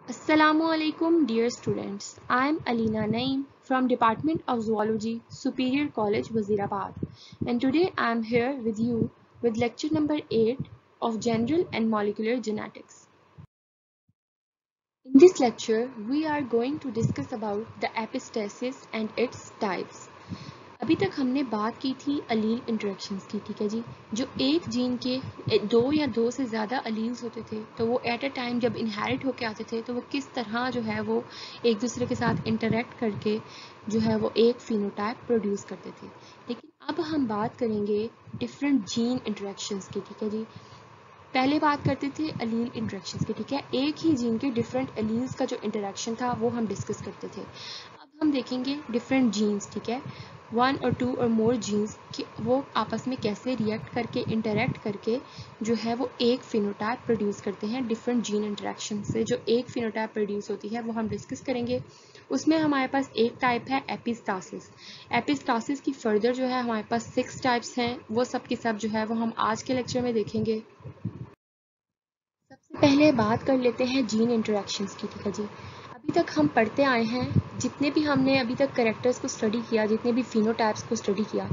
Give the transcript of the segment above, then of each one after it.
Assalamualaikum dear students. I am Alina Naeem from Department of Zoology, Superior College, Wazirabad. And today I am here with you with lecture number 8 of General and Molecular Genetics. In this lecture, we are going to discuss about the epistasis and its types. अभी तक हमने बात की थी अलील interactions की, ठीक है जी। जो एक जीन के दो या दो से ज़्यादा अलील्स होते थे तो वो एट अ टाइम जब इनहेरिट होके आते थे तो वो किस तरह जो है वो एक दूसरे के साथ इंटरेक्ट करके जो है वो एक फिनोटाइप प्रोड्यूस करते थे। लेकिन अब हम बात करेंगे डिफरेंट जीन इंटरेक्शंस की, ठीक है जी। पहले बात करते थे अलील इंटरेक्शंस की, ठीक है। एक ही जीन के डिफरेंट अलील्स का जो इंटरेक्शन था वो हम डिस्कस करते थे। अब हम देखेंगे डिफरेंट जीन्स, ठीक है। वन और टू और मोर जीन्स कि वो आपस में कैसे रिएक्ट करके इंटरेक्ट करके जो है वो एक फिनोटाइप प्रोड्यूस करते हैं। डिफरेंट जीन इंटरेक्शन से जो एक फिनोटाइप प्रोड्यूस होती है वो हम डिस्कस करेंगे। उसमें हमारे पास एक टाइप है एपिस्टासिस। एपिस्टासिस की फर्दर जो है हमारे पास 6 टाइप्स हैं, वो सब के सब जो है वो हम आज के लेक्चर में देखेंगे। सबसे पहले बात कर लेते हैं जीन इंटरेक्शंस की, ठीक है जी। अभी तक हम पढ़ते आए हैं, जितने भी हमने अभी तक कैरेक्टर्स को स्टडी किया, जितने भी फिनोटाइप्स को स्टडी किया,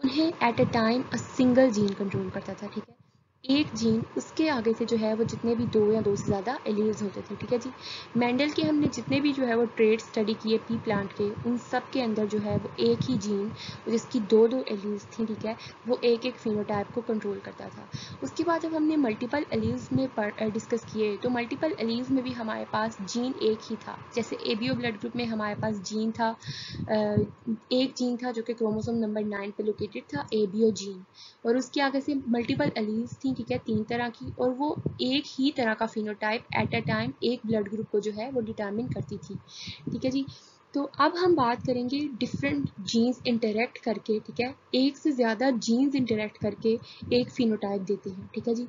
उन्हें eight a time a single gene control करता था, ठीक है। एक जीन, उसके आगे से जो है वो जितने भी दो या दो से ज़्यादा एलील्स होते थे, ठीक है जी। मेंडल के हमने जितने भी जो है वो ट्रेड स्टडी किए पी प्लांट के, उन सब के अंदर जो है वो एक ही जीन जिसकी दो दो एलील्स थी, ठीक है, वो एक एक फिनोटाइप को कंट्रोल करता था। उसके बाद जब हमने मल्टीपल एलील्स में डिस्कस किए तो मल्टीपल एलील्स में भी हमारे पास जीन एक ही था। जैसे एबीओ ब्लड ग्रुप में हमारे पास जीन था, एक जीन था जो कि क्रोमोसोम नंबर 9 पे लोकेटेड था, एबीओ जीन। और उसके आगे से मल्टीपल एलील्स थी, ठीक है, 3 तरह की, और वो एक ही तरह का फिनोटाइप एट अ टाइम एक ब्लड ग्रुप को जो है वो डिटरमिन करती थी, ठीक है जी। तो अब हम बात करेंगे डिफरेंट जीन्स इंटरेक्ट करके, ठीक है, एक से ज़्यादा जीन्स इंटरेक्ट करके एक फिनोटाइप देते हैं, ठीक है जी।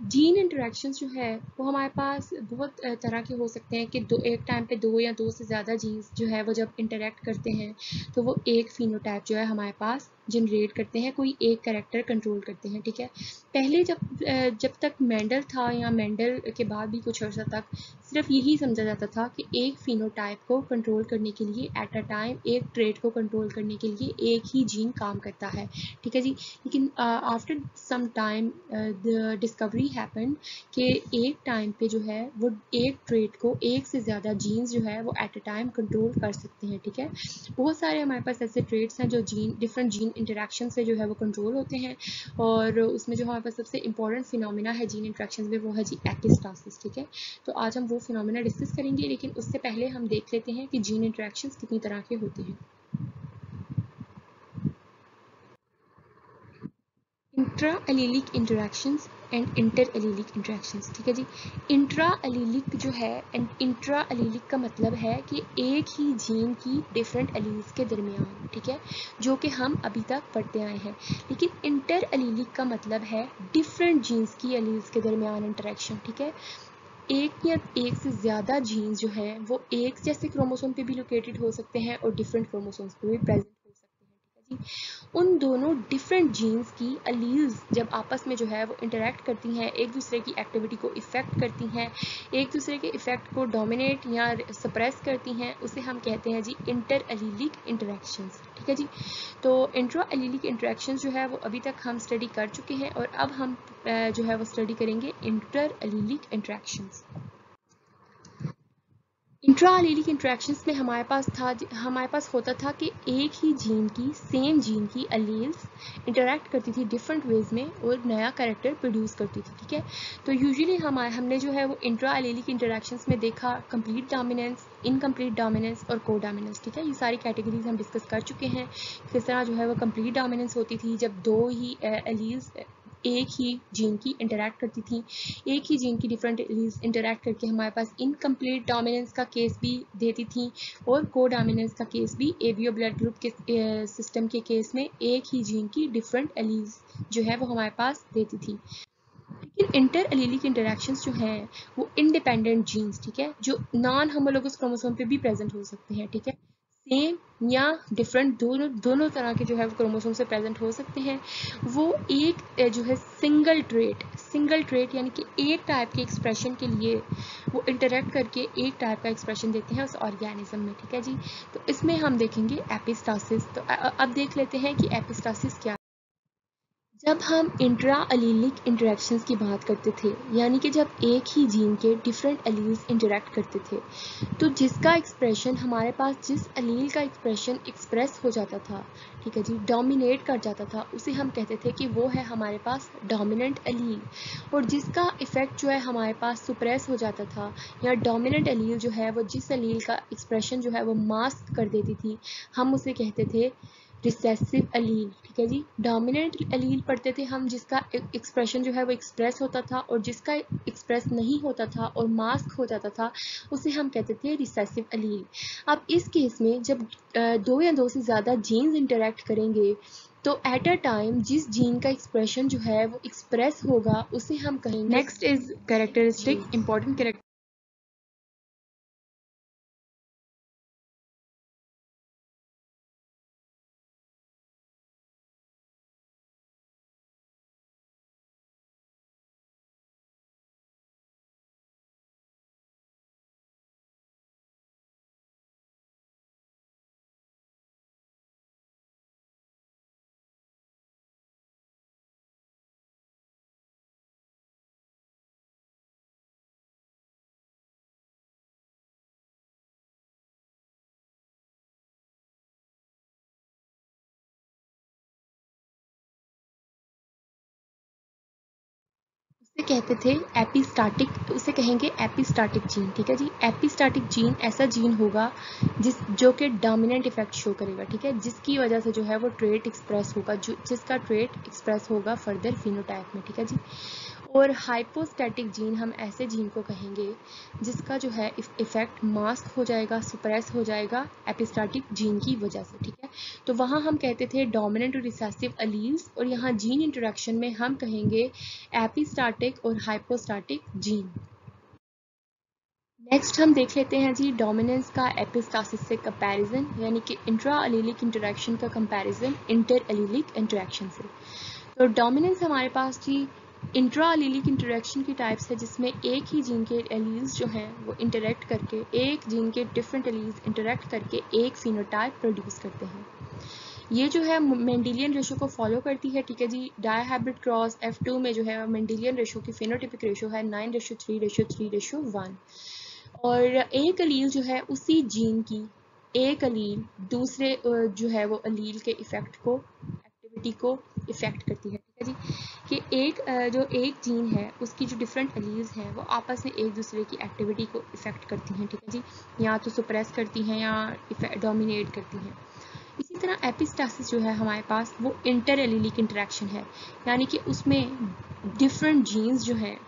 जीन इंटरेक्शंस जो है वो हमारे पास बहुत तरह के हो सकते हैं कि दो एक टाइम पे दो या दो से ज़्यादा जीन्स जो है वो जब इंटरेक्ट करते हैं तो वो एक फिनोटाइप जो है हमारे पास जनरेट करते हैं, कोई एक कैरेक्टर कंट्रोल करते हैं, ठीक है। पहले जब तक मेंडल था या मेंडल के बाद भी कुछ अर्सा तक सिर्फ यही समझा जाता था कि एक फिनोटाइप को कंट्रोल करने के लिए एट अ टाइम एक ट्रेट को कंट्रोल करने के लिए एक ही जीन काम करता है, ठीक है जी। लेकिन after some time the discovery happened कि एक टाइम पे जो है वो एक ट्रेट को एक से ज़्यादा जीन्स जो है वो एट अ टाइम कंट्रोल कर सकते हैं, ठीक है। बहुत सारे हमारे पास ऐसे ट्रेट्स हैं जो डिफरेंट जीन इंटरेक्शन से जो है वो कंट्रोल होते हैं, और उसमें जो हमारे पास सबसे इंपॉर्टेंट फिनोमिना है जीन इंटरेक्शन में वो है जी एपिस्टासिस, ठीक है। तो आज हम वो फिनोमिना डिस्कस करेंगे, लेकिन उससे पहले हम देख लेते हैं कि जीन इंटरेक्शन कितनी तरह के होते हैं। Intra allelic interactions and inter allelic interactions, ठीक है जी। इंट्रा एलीलिक जो है, इंट्रा एलीलिक का मतलब है कि एक ही जीन की डिफरेंट एलील्स के दरमियान, ठीक है, जो कि हम अभी तक पढ़ते आए हैं। लेकिन इंटर एलीलिक का मतलब है डिफरेंट जीन्स की एलील्स के दरमियान इंटरेक्शन, ठीक है। एक या एक से ज़्यादा जीन्स जो है वो एक जैसे क्रोमोसोम पे भी लोकेटेड हो सकते हैं और डिफरेंट क्रोमोसोम्स पे भी प्रेजेंट हो सकते हैं, ठीक है जी। उन दोनों डिफरेंट जीन्स की अलील्स जब आपस में जो है वो इंटरेक्ट करती हैं, एक दूसरे की एक्टिविटी को इफ़ेक्ट करती हैं, एक दूसरे के इफ़ेक्ट को डोमिनेट या सप्रेस करती हैं, उसे हम कहते हैं जी इंटर एलीलिक इंटरेक्शंस, ठीक है जी। तो इंट्रा एलीलिक इंटरेक्शंस जो है वो अभी तक हम स्टडी कर चुके हैं, और अब हम जो है वो स्टडी करेंगे inter allelic interactions. Intra allelic interactions में हमारे पास होता था कि एक ही जीन की, सेम जीन की एलील्स इंटरेक्ट करती थी डिफरेंट वेज में और नया कैरेक्टर प्रोड्यूस करती थी, ठीक है। तो यूजुअली हमने जो है वो इंट्रा एलीलिक इंटरेक्शंस में देखा कंप्लीट डोमिनेंस, इनकम्प्लीट डोमिनेंस और को डोमिनेंस, ठीक है। ये सारी कैटेगरीज हम डिस्कस कर चुके हैं। किस तरह जो है वो कंप्लीट डोमिनेंस होती थी जब दो ही एलील्स एक ही जीन की इंटरेक्ट करती थी, एक ही जीन की डिफरेंट एलील्स इंटरेक्ट करके हमारे पास इनकम्प्लीट डोमिनेंस का केस भी देती थी, और को डोमिनेंस का केस भी एबीओ ब्लड ग्रुप के सिस्टम के केस में एक ही जीन की डिफरेंट एलील्स जो है वो हमारे पास देती थी। लेकिन इंटर एलीलिक इंटरेक्शंस जो हैं वो इंडिपेंडेंट जीन्स, ठीक है, जो नॉन होमोलोगस क्रोमोसोम पे भी प्रेजेंट हो सकते हैं, ठीक है। सेम या डिफरेंट, दोनों तरह के जो है वो क्रोमोसोम से प्रेजेंट हो सकते हैं। वो एक जो है सिंगल ट्रेट यानी कि एक टाइप के एक्सप्रेशन के लिए वो इंटरेक्ट करके एक टाइप का एक्सप्रेशन देते हैं उस ऑर्गेनिज्म में, ठीक है जी। तो इसमें हम देखेंगे एपिस्टासिस। तो अब देख लेते हैं कि एपिस्टासिस क्या। जब हम इंट्रा अलीलिक इंटरेक्शंस की बात करते थे, यानी कि जब एक ही जीन के डिफरेंट एलील्स इंटरेक्ट करते थे, तो जिसका एक्सप्रेशन हमारे पास, जिस एलील का एक्सप्रेशन एक्सप्रेस हो जाता था, ठीक है जी, डोमिनेट कर जाता था, उसे हम कहते थे कि वो है हमारे पास डोमिनेंट एलील। और जिसका इफेक्ट जो है हमारे पास सुप्रेस हो जाता था, या डोमिनेंट एलील जो है वो जिस एलील का एक्सप्रेशन जो है वो मास्क कर देती थी, हम उसे कहते थे रिसेसिव एलील, ठीक है जी। डोमिनेंट एलील पढ़ते थे हम जिसका एक्सप्रेशन जो है वो एक्सप्रेस होता था, और जिसका एक्सप्रेस नहीं होता था और मास्क हो जाता था, उसे हम कहते थे रिसेसिव एलील। अब इस केस में जब दो या दो से ज़्यादा जीन्स इंटरेक्ट करेंगे, तो एट अ टाइम जिस जीन का एक्सप्रेशन जो है वो एक्सप्रेस होगा, उसे हम कहेंगे। Next is characteristic, important character. उसे कहते थे एपिस्टाटिक, उसे कहेंगे एपिस्टाटिक जीन, ठीक है जी। एपिस्टाटिक जीन ऐसा जीन होगा जो कि डोमिनेंट इफेक्ट शो करेगा, ठीक है, जिसकी वजह से जो है वो ट्रेट एक्सप्रेस होगा, जिसका ट्रेट एक्सप्रेस होगा फर्दर फिनोटाइप में, ठीक है जी। और हाइपोस्टैटिक जीन हम ऐसे जीन को कहेंगे जिसका जो है इफेक्ट मास्क हो जाएगा, सुप्रेस हो जाएगा एपिस्टाटिक जीन की वजह से, ठीक है। तो वहाँ हम कहते थे डोमिनेंट और रिसेसिव एलील्स, और यहाँ जीन इंटरेक्शन में हम कहेंगे एपिस्टाटिक और हाइपोस्टैटिक जीन। नेक्स्ट हम देख लेते हैं जी डोमिनेंस का एपिस्टासिस से कंपैरिजन, यानी कि इंट्रा एलीलिक इंटरेक्शन का कंपैरिजन इंटर एलीलिक इंटरेक्शन से। तो डोमिनेंस हमारे पास जी इंट्रा एलीलिक इंटरेक्शन की टाइप्स है, जिसमें एक ही जीन के एलील्स जो हैं वो इंटरेक्ट करके, एक जीन के डिफरेंट एलील्स इंटरेक्ट करके एक फिनोटाइप प्रोड्यूस करते हैं। ये जो है मेंडेलियन रेशो को फॉलो करती है, ठीक है जी। डायहाइब्रिड क्रॉस F2 में जो है मेंडेलियन रेशो की फिनोटिपिक रेशो है 9:3:3:1। और एक अलील जो है उसी जीन की एक अलील दूसरे जो है वो अलील के इफेक्ट को, एक्टिविटी को इफेक्ट करती है, ठीक है जी। कि जो एक जीन है उसकी जो डिफरेंट अलील्स हैं वो आपस में एक दूसरे की एक्टिविटी को इफेक्ट करती हैं, ठीक है जी, या तो सुप्रेस करती हैं या डोमिनेट करती हैं। इसी तरह एपिस्टासिस जो है हमारे पास वो इंटर एलीलिक इंटरेक्शन है, यानी कि उसमें डिफरेंट जीन्स जो हैं,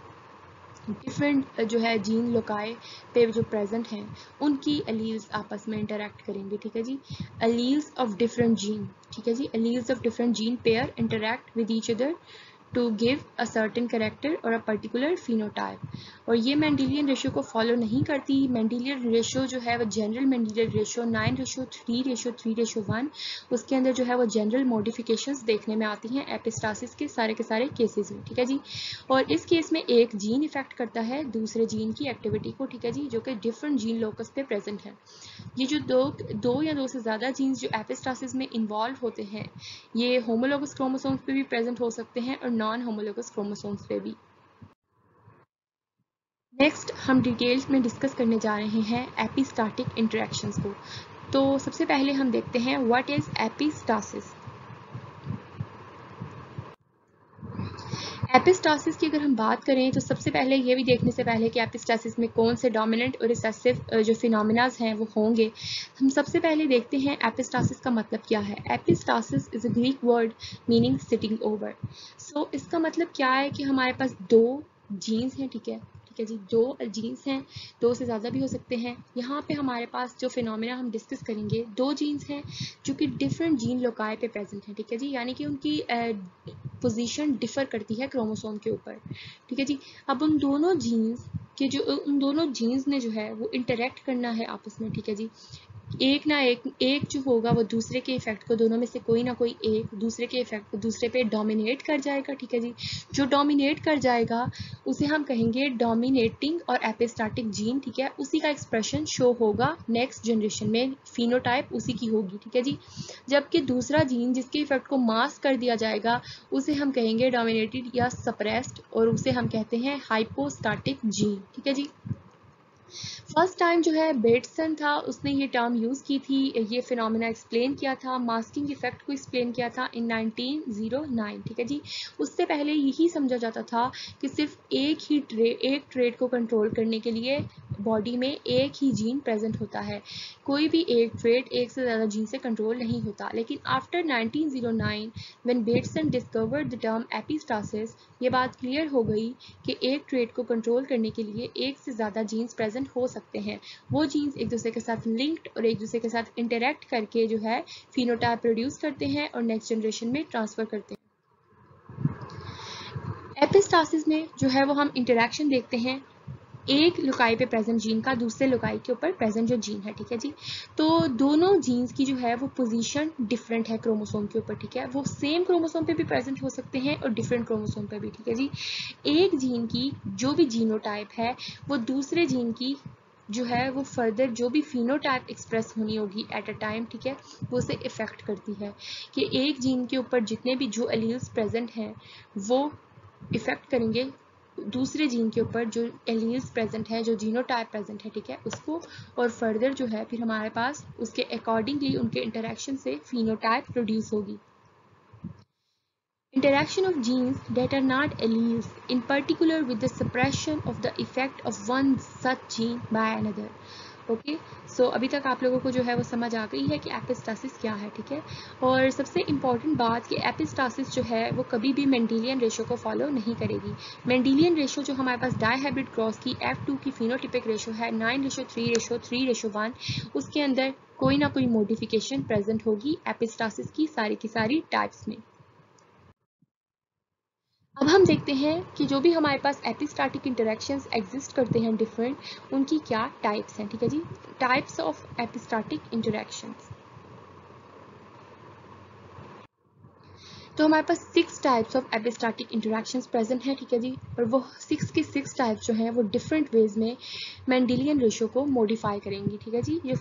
डिफरेंट जो है जीन लोकाई पे जो प्रेजेंट हैं, उनकी एलील्स आपस में इंटरेक्ट करेंगे, ठीक है जी। एलील्स ऑफ डिफरेंट जीन, ठीक है जी, alleles of different gene pair interact with each other to give a certain character or a particular phenotype। और ये मेंडेलियन रेशियो को फॉलो नहीं करती। मेंडेलियन रेशियो जो है वो जनरल मेंडेलियन रेशियो 9:3:3:1, उसके अंदर जो है वो जनरल मॉडिफिकेशंस देखने में आती हैं एपिस्टासिस के सारे केसेस में, ठीक है जी। और इस केस में एक जीन इफेक्ट करता है दूसरे जीन की एक्टिविटी को, ठीक है जी, जो कि डिफरेंट जीन लोकस पे प्रेजेंट है। ये जो दो या दो से ज़्यादा जीन्स जो एपिस्टासिस में इन्वॉल्व होते हैं, ये होमोलोगस क्रोमोसोम्स पे भी प्रेजेंट हो सकते हैं और नॉन होमोलोगस क्रोमोसोम्स पे भी। नेक्स्ट हम डिटेल्स में डिस्कस करने जा रहे हैं एपिस्टाटिक इंटरेक्शंस को। तो सबसे पहले हम देखते हैं व्हाट इज एपिस्टासिस। एपिस्टासिस की अगर हम बात करें तो सबसे पहले ये भी देखने से पहले कि एपिस्टासिस में कौन से डोमिनेंट और रिसेसिव जो फिनोमिनाज हैं वो होंगे, हम सबसे पहले देखते हैं एपिस्टासिस का मतलब क्या है। Epistasis is a Greek word meaning sitting over. So इसका मतलब क्या है कि हमारे पास दो जीन्स हैं, ठीक है, ठीक है जी, दो जीन्स हैं, दो से ज़्यादा भी हो सकते हैं। यहाँ पे हमारे पास जो फिनोमिना हम डिस्कस करेंगे, दो जीन्स हैं जो कि डिफरेंट जीन लोकाई पे प्रेजेंट हैं, ठीक है जी, यानी कि उनकी पोजीशन डिफर करती है क्रोमोसोम के ऊपर, ठीक है जी। अब उन दोनों जीन्स ने जो है वो इंटरेक्ट करना है आपस में, ठीक है जी। एक ना एक जो होगा वो दूसरे के इफेक्ट को, दोनों में से कोई ना कोई एक दूसरे के इफेक्ट को दूसरे पे डोमिनेट कर जाएगा, ठीक है जी। जो डोमिनेट कर जाएगा उसे हम कहेंगे डोमिनेटिंग और एपिस्टाटिक जीन, ठीक है। उसी का एक्सप्रेशन शो होगा नेक्स्ट जनरेशन में, फिनोटाइप उसी की होगी, ठीक है जी। जबकि दूसरा जीन जिसके इफेक्ट को मास्क कर दिया जाएगा उसे हम कहेंगे डोमिनेटेड या सप्रेस्ड, और उसे हम कहते हैं हाइपोस्टाटिक जीन, ठीक है जी। फर्स्ट टाइम जो है बेटसन था उसने ये टर्म यूज़ की थी, ये फिनोमेना एक्सप्लेन किया था, मास्किंग इफेक्ट को एक्सप्लेन किया था इन 1909, ठीक है जी। उससे पहले यही समझा जाता था कि सिर्फ एक ट्रेट को कंट्रोल करने के लिए बॉडी में एक ही जीन प्रेजेंट होता है, कोई भी एक ट्रेट एक से ज़्यादा जीन से कंट्रोल नहीं होता। लेकिन after 1909 when Bateson discovered the term epistasis, ये बात क्लियर हो गई कि एक ट्रेट को कंट्रोल करने के लिए एक से ज़्यादा जीन्स प्रेजेंट हो सकते हैं। वो जीन्स एक दूसरे के साथ लिंक्ड और एक दूसरे के साथ इंटरेक्ट करके जो है फिनोटाइप प्रोड्यूस करते हैं और नेक्स्ट जनरेशन में ट्रांसफ़र करते हैं। एपिस्टासिस में जो है वो हम इंटरेक्शन देखते हैं एक लुकाई पे प्रेजेंट जीन का दूसरे लुकाई के ऊपर प्रेजेंट जो जीन है, ठीक है जी। तो दोनों जीन्स की जो है वो पोजीशन डिफरेंट है क्रोमोसोम के ऊपर, ठीक है। वो सेम क्रोमोसोम पे भी प्रेजेंट हो सकते हैं और डिफरेंट क्रोमोसोम पे भी, ठीक है जी। एक जीन की जो भी जीनोटाइप है वो दूसरे जीन की जो है वो फर्दर जो भी फिनोटाइप एक्सप्रेस होनी होगी एट अ टाइम, ठीक है, वो उसे इफेक्ट करती है कि एक जीन के ऊपर जितने भी जो एलील्स प्रेजेंट हैं वो इफेक्ट करेंगे दूसरे जीन के ऊपर जो एलील्स प्रेजेंट है, जो जीनोटाइप प्रेजेंट है, ठीक है, उसको। और फर्दर जो है फिर हमारे पास उसके अकॉर्डिंगली उनके इंटरेक्शन से फिनोटाइप प्रोड्यूस होगी। Interaction of genes that are not alleles, in particular with the suppression of the effect of one such gene by another. Okay, so अभी तक आप लोगों को जो है वो समझ आ गई है कि एपिस्टासिस क्या है, ठीक है। और सबसे इम्पॉर्टेंट बात कि एपिस्टासिस जो है वो कभी भी मेंडेलियन रेशो को फॉलो नहीं करेगी। मेंडेलियन रेशो जो हमारे पास डायहाइब्रिड क्रॉस की F2 की फिनोटिपिक रेशो है 9:3:3:1, उसके अंदर कोई ना कोई मॉडिफिकेशन प्रेजेंट होगी एपिस्टासिस की सारी टाइप्स में। अब हम देखते हैं कि जो भी हमारे पास एपिस्टाटिक इंटरेक्शंस एग्जिस्ट करते हैं डिफरेंट, उनकी क्या टाइप्स हैं, ठीक है जी। टाइप्स ऑफ एपिस्टाटिक इंटरेक्शंस, तो हमारे पास 6 टाइप्स ऑफ एपिस्टाटिक इंटरेक्शंस प्रेजेंट हैं, ठीक है जी। और वो 6 के 6 टाइप्स जो हैं वो डिफरेंट वेज में मेंडेलियन रेशो को मॉडिफाई करेंगी, ठीक है जी। जो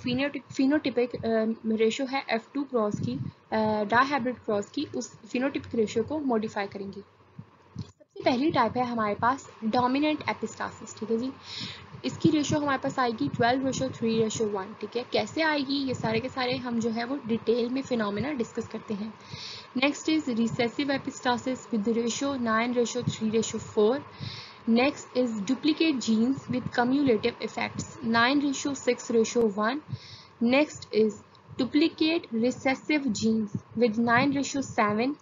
फिनोटिपिक रेशो है F2 क्रॉस की डायहाइब्रिड क्रॉस की, उस फिनोटिपिक रेशो को मॉडिफाई करेंगी। पहली टाइप है हमारे पास डोमिनेंट एपिस्टासिस, ठीक है जी। इसकी रेशो हमारे पास आएगी 12:3:1, ठीक है। कैसे आएगी ये सारे के सारे हम जो है वो डिटेल में फिनोमेना डिस्कस करते हैं। Next is recessive epistasis with ratio 9:3:4। Next is duplicate genes with cumulative effects 9:6:1। Next is duplicate recessive genes with 9:7.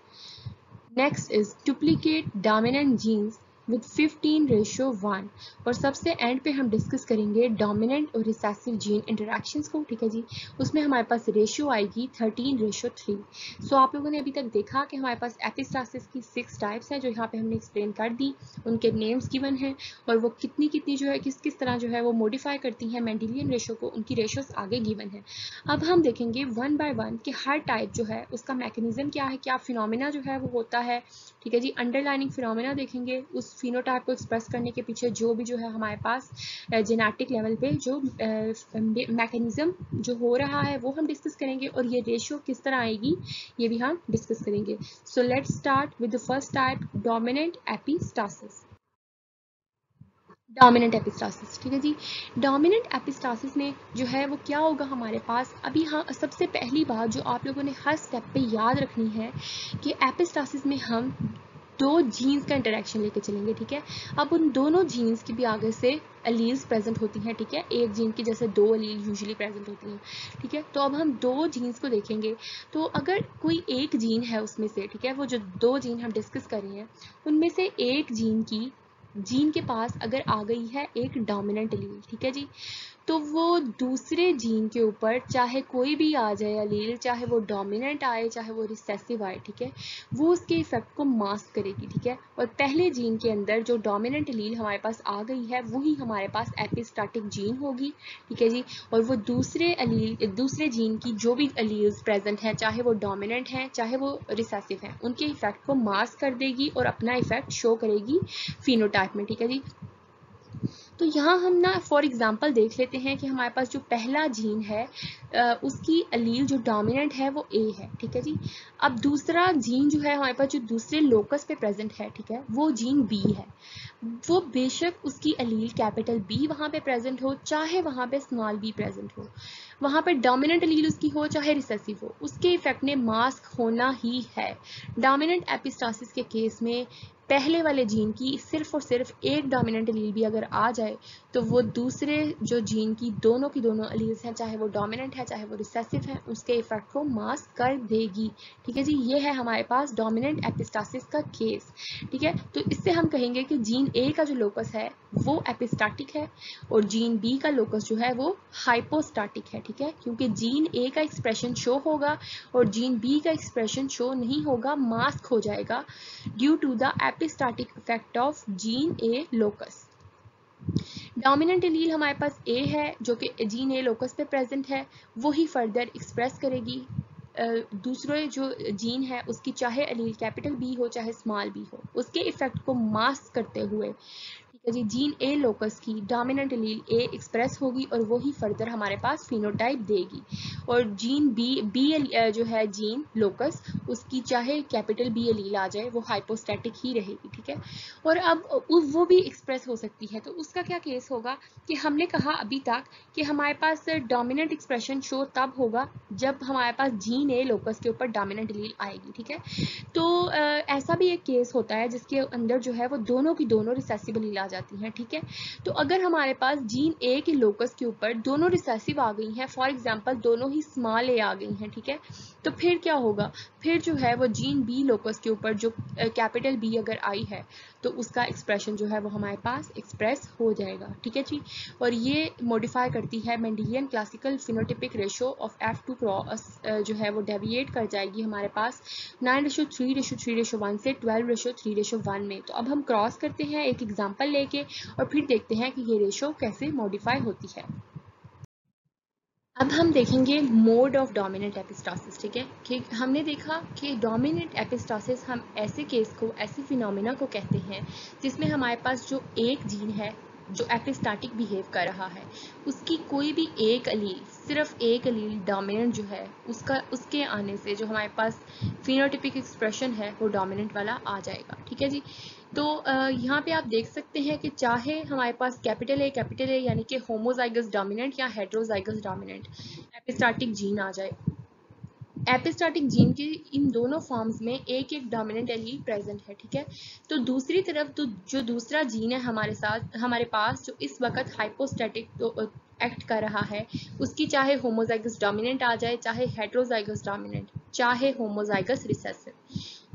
Next is duplicate dominant genes with 15:1। और सबसे एंड पे हम डिस्कस करेंगे डोमिनेंट और recessive gene interactions को, ठीक है जी। उसमें हमारे पास रेशियो आएगी 13:3। सो आप लोगों ने अभी तक देखा कि हमारे पास एपिस्टासिस की 6 टाइप्स हैं जो यहाँ पे हमने एक्सप्लेन कर दी, उनके नेम्स गिवन हैं और वो कितनी कितनी जो है किस तरह जो है वो मॉडिफाई करती हैं मेंडेलियन रेशो को, उनकी रेशोस आगे गिवन है। अब हम देखेंगे वन बाय वन कि हर टाइप जो है उसका मैकेनिज्म क्या है, क्या फिनोमेना जो है वो होता है, ठीक है जी। अंडरलाइनिंग फिनोमेना देखेंगे, उस फिनोटाइप को एक्सप्रेस करने के पीछे जो भी जो है हमारे पास जेनेटिक लेवल पे जो मैकेनिज्म जो हो रहा है वो हम डिस्कस करेंगे और ये रेशियो किस तरह आएगी ये भी हम डिस्कस करेंगे। So let's start with the first type, dominant epistasis. Dominant epistasis, ठीक है जी। डोमिनेंट एपिस्टासिस में जो है वो क्या होगा हमारे पास, अभी हाँ सबसे पहली बात जो आप लोगों ने हर स्टेप पे याद रखनी है कि एपिस्टासिस में हम दो जीन्स का इंटरेक्शन लेके चलेंगे, ठीक है। अब उन दोनों जीन्स की भी आगे से एलील्स प्रेजेंट होती हैं, ठीक है। एक जीन की जैसे 2 एलील यूजुअली प्रेजेंट होती हैं, ठीक है। तो अब हम दो जीन्स को देखेंगे, तो अगर कोई एक जीन है उसमें से, ठीक है, वो जो दो जीन हम डिस्कस कर रहे हैं उनमें से एक जीन के पास अगर आ गई है एक डोमिनेंट एलील, ठीक है जी, तो वो दूसरे जीन के ऊपर चाहे कोई भी आ जाए अलील, चाहे वो डोमिनेंट आए चाहे वो रिसेसिव आए, ठीक है, वो उसके इफेक्ट को मास्क करेगी, ठीक है। और पहले जीन के अंदर जो डोमिनेंट अलील हमारे पास आ गई है वही हमारे पास एपिस्टाटिक जीन होगी, ठीक है जी। और वो दूसरे जीन की जो भी अलील्स प्रेजेंट हैं, चाहे वो डोमिनेंट हैं चाहे वो रिसेसिव हैं, उनके इफेक्ट को मास्क कर देगी और अपना इफेक्ट शो करेगी फिनोटाइप में, ठीक है जी। तो यहाँ हम ना फॉर एग्जांपल देख लेते हैं कि हमारे पास जो पहला जीन है उसकी अलील जो डोमिनेंट है वो ए है, ठीक है जी। अब दूसरा जीन जो है हमारे पास जो दूसरे लोकस पे प्रेजेंट है, ठीक है, वो जीन बी है। वो बेशक उसकी अलील कैपिटल बी वहाँ पे प्रेजेंट हो चाहे वहाँ पे स्मॉल बी प्रेजेंट हो, वहाँ पे डोमिनेंट अलील उसकी हो चाहे रिसेसिव हो, उसके इफेक्ट ने मास्क होना ही है। डोमिनेंट एपिस्टासिस के केस में पहले वाले जीन की सिर्फ और सिर्फ एक डोमिनेंट अलील भी अगर आ जाए तो वो दूसरे जो जीन की दोनों अलील्स हैं, चाहे वो डोमिनेंट है चाहे वो रिसेसिव है, उसके इफेक्ट को मास्क कर देगी, ठीक है जी। ये है हमारे पास डोमिनेंट एपिस्टासिस का केस, ठीक है। तो इससे हम कहेंगे कि जीन ए का जो लोकस है वो एपिस्टाटिक है और जीन बी का लोकस जो है वो हाइपोस्टाटिक है, ठीक है, क्योंकि जीन ए का एक्सप्रेशन शो होगा और जीन बी का एक्सप्रेशन शो नहीं होगा, मास्क हो जाएगा due to the epistatic effect of gene A locus. Dominant allele हमारे पास ए है जो कि जीन ए लोकस पे प्रेजेंट है, वो ही फर्दर एक्सप्रेस करेगी दूसरे जो जीन है उसकी चाहे अलील कैपिटल बी हो चाहे स्मॉल बी हो, उसके इफेक्ट को मास्क करते हुए, ठीक है जी, जीन ए लोकस की डोमिनेंट एलील ए एक्सप्रेस होगी और वो ही फर्दर हमारे पास फिनोटाइप देगी। और जीन बी जो है जीन लोकस, उसकी चाहे कैपिटल बी एलील आ जाए वो हाइपोस्टैटिक ही रहेगी, ठीक है। और अब वो भी एक्सप्रेस हो सकती है, तो उसका क्या केस होगा कि हमने कहा अभी तक कि हमारे पास डोमिनेंट एक्सप्रेशन शो तब होगा जब हमारे पास जीन ए लोकस के ऊपर डोमिनेंट एलील आएगी, ठीक है। तो ऐसा भी एक केस होता है जिसके अंदर जो है वो दोनों की दोनों रिसेसिव एलील आ जाती हैं, ठीक है। तो अगर हमारे पास जीन ए के लोकस के ऊपर दोनों रिसेसिव आ गई हैं, फॉर एग्जांपल दोनों ही स्मॉल ए आ गई हैं, ठीक है, तो फिर क्या होगा, फिर जो है वो जीन बी लोकस के ऊपर जो कैपिटल बी अगर आई है तो उसका एक्सप्रेशन जो है वो हमारे पास एक्सप्रेस हो जाएगा, ठीक है जी। और ये मॉडिफाई करती है Mendelian classical phenotypic ratio of F2 cross जो है वो डेविएट कर जाएगी हमारे पास 9:3:3:1 से 12:3:1 में। तो अब हम क्रॉस करते हैं एक एग्जांपल लेके और फिर देखते हैं कि ये रेशो कैसे मॉडिफाई होती है। अब हम देखेंगे मोड ऑफ डोमिनेंट एपिस्टासिस, ठीक है, कि हमने देखा कि डोमिनेंट एपिस्टासिस हम ऐसे केस को, ऐसे फिनोमेना को कहते हैं जिसमें हमारे पास जो एक जीन है जो एपिस्टाटिक बिहेव कर रहा है, उसकी कोई भी एक अलील, सिर्फ एक अलील डोमिनेंट जो है उसके आने से जो हमारे पास फिनोटिपिक एक्सप्रेशन है वो डोमिनेंट वाला आ जाएगा, ठीक है जी। तो यहाँ पे आप देख सकते हैं कि चाहे हमारे पास कैपिटल ए यानी कि होमोजाइगस डोमिनेंट या हेटेरोजाइगस डोमिनेंट एपिस्टाटिक जीन आ जाए, एपिस्टाटिक जीन के इन दोनों फॉर्म्स में एक एक डोमिनेंट एलील प्रेजेंट है, ठीक है। तो दूसरी तरफ तो जो दूसरा जीन है हमारे पास जो इस वक्त हाइपोस्टैटिक तो एक्ट कर रहा है, उसकी चाहे होमोजाइगस डोमिनेंट आ जाए चाहे हेटेरोजाइगस डोमिनेंट चाहे होमोजाइगस रिसेसिव,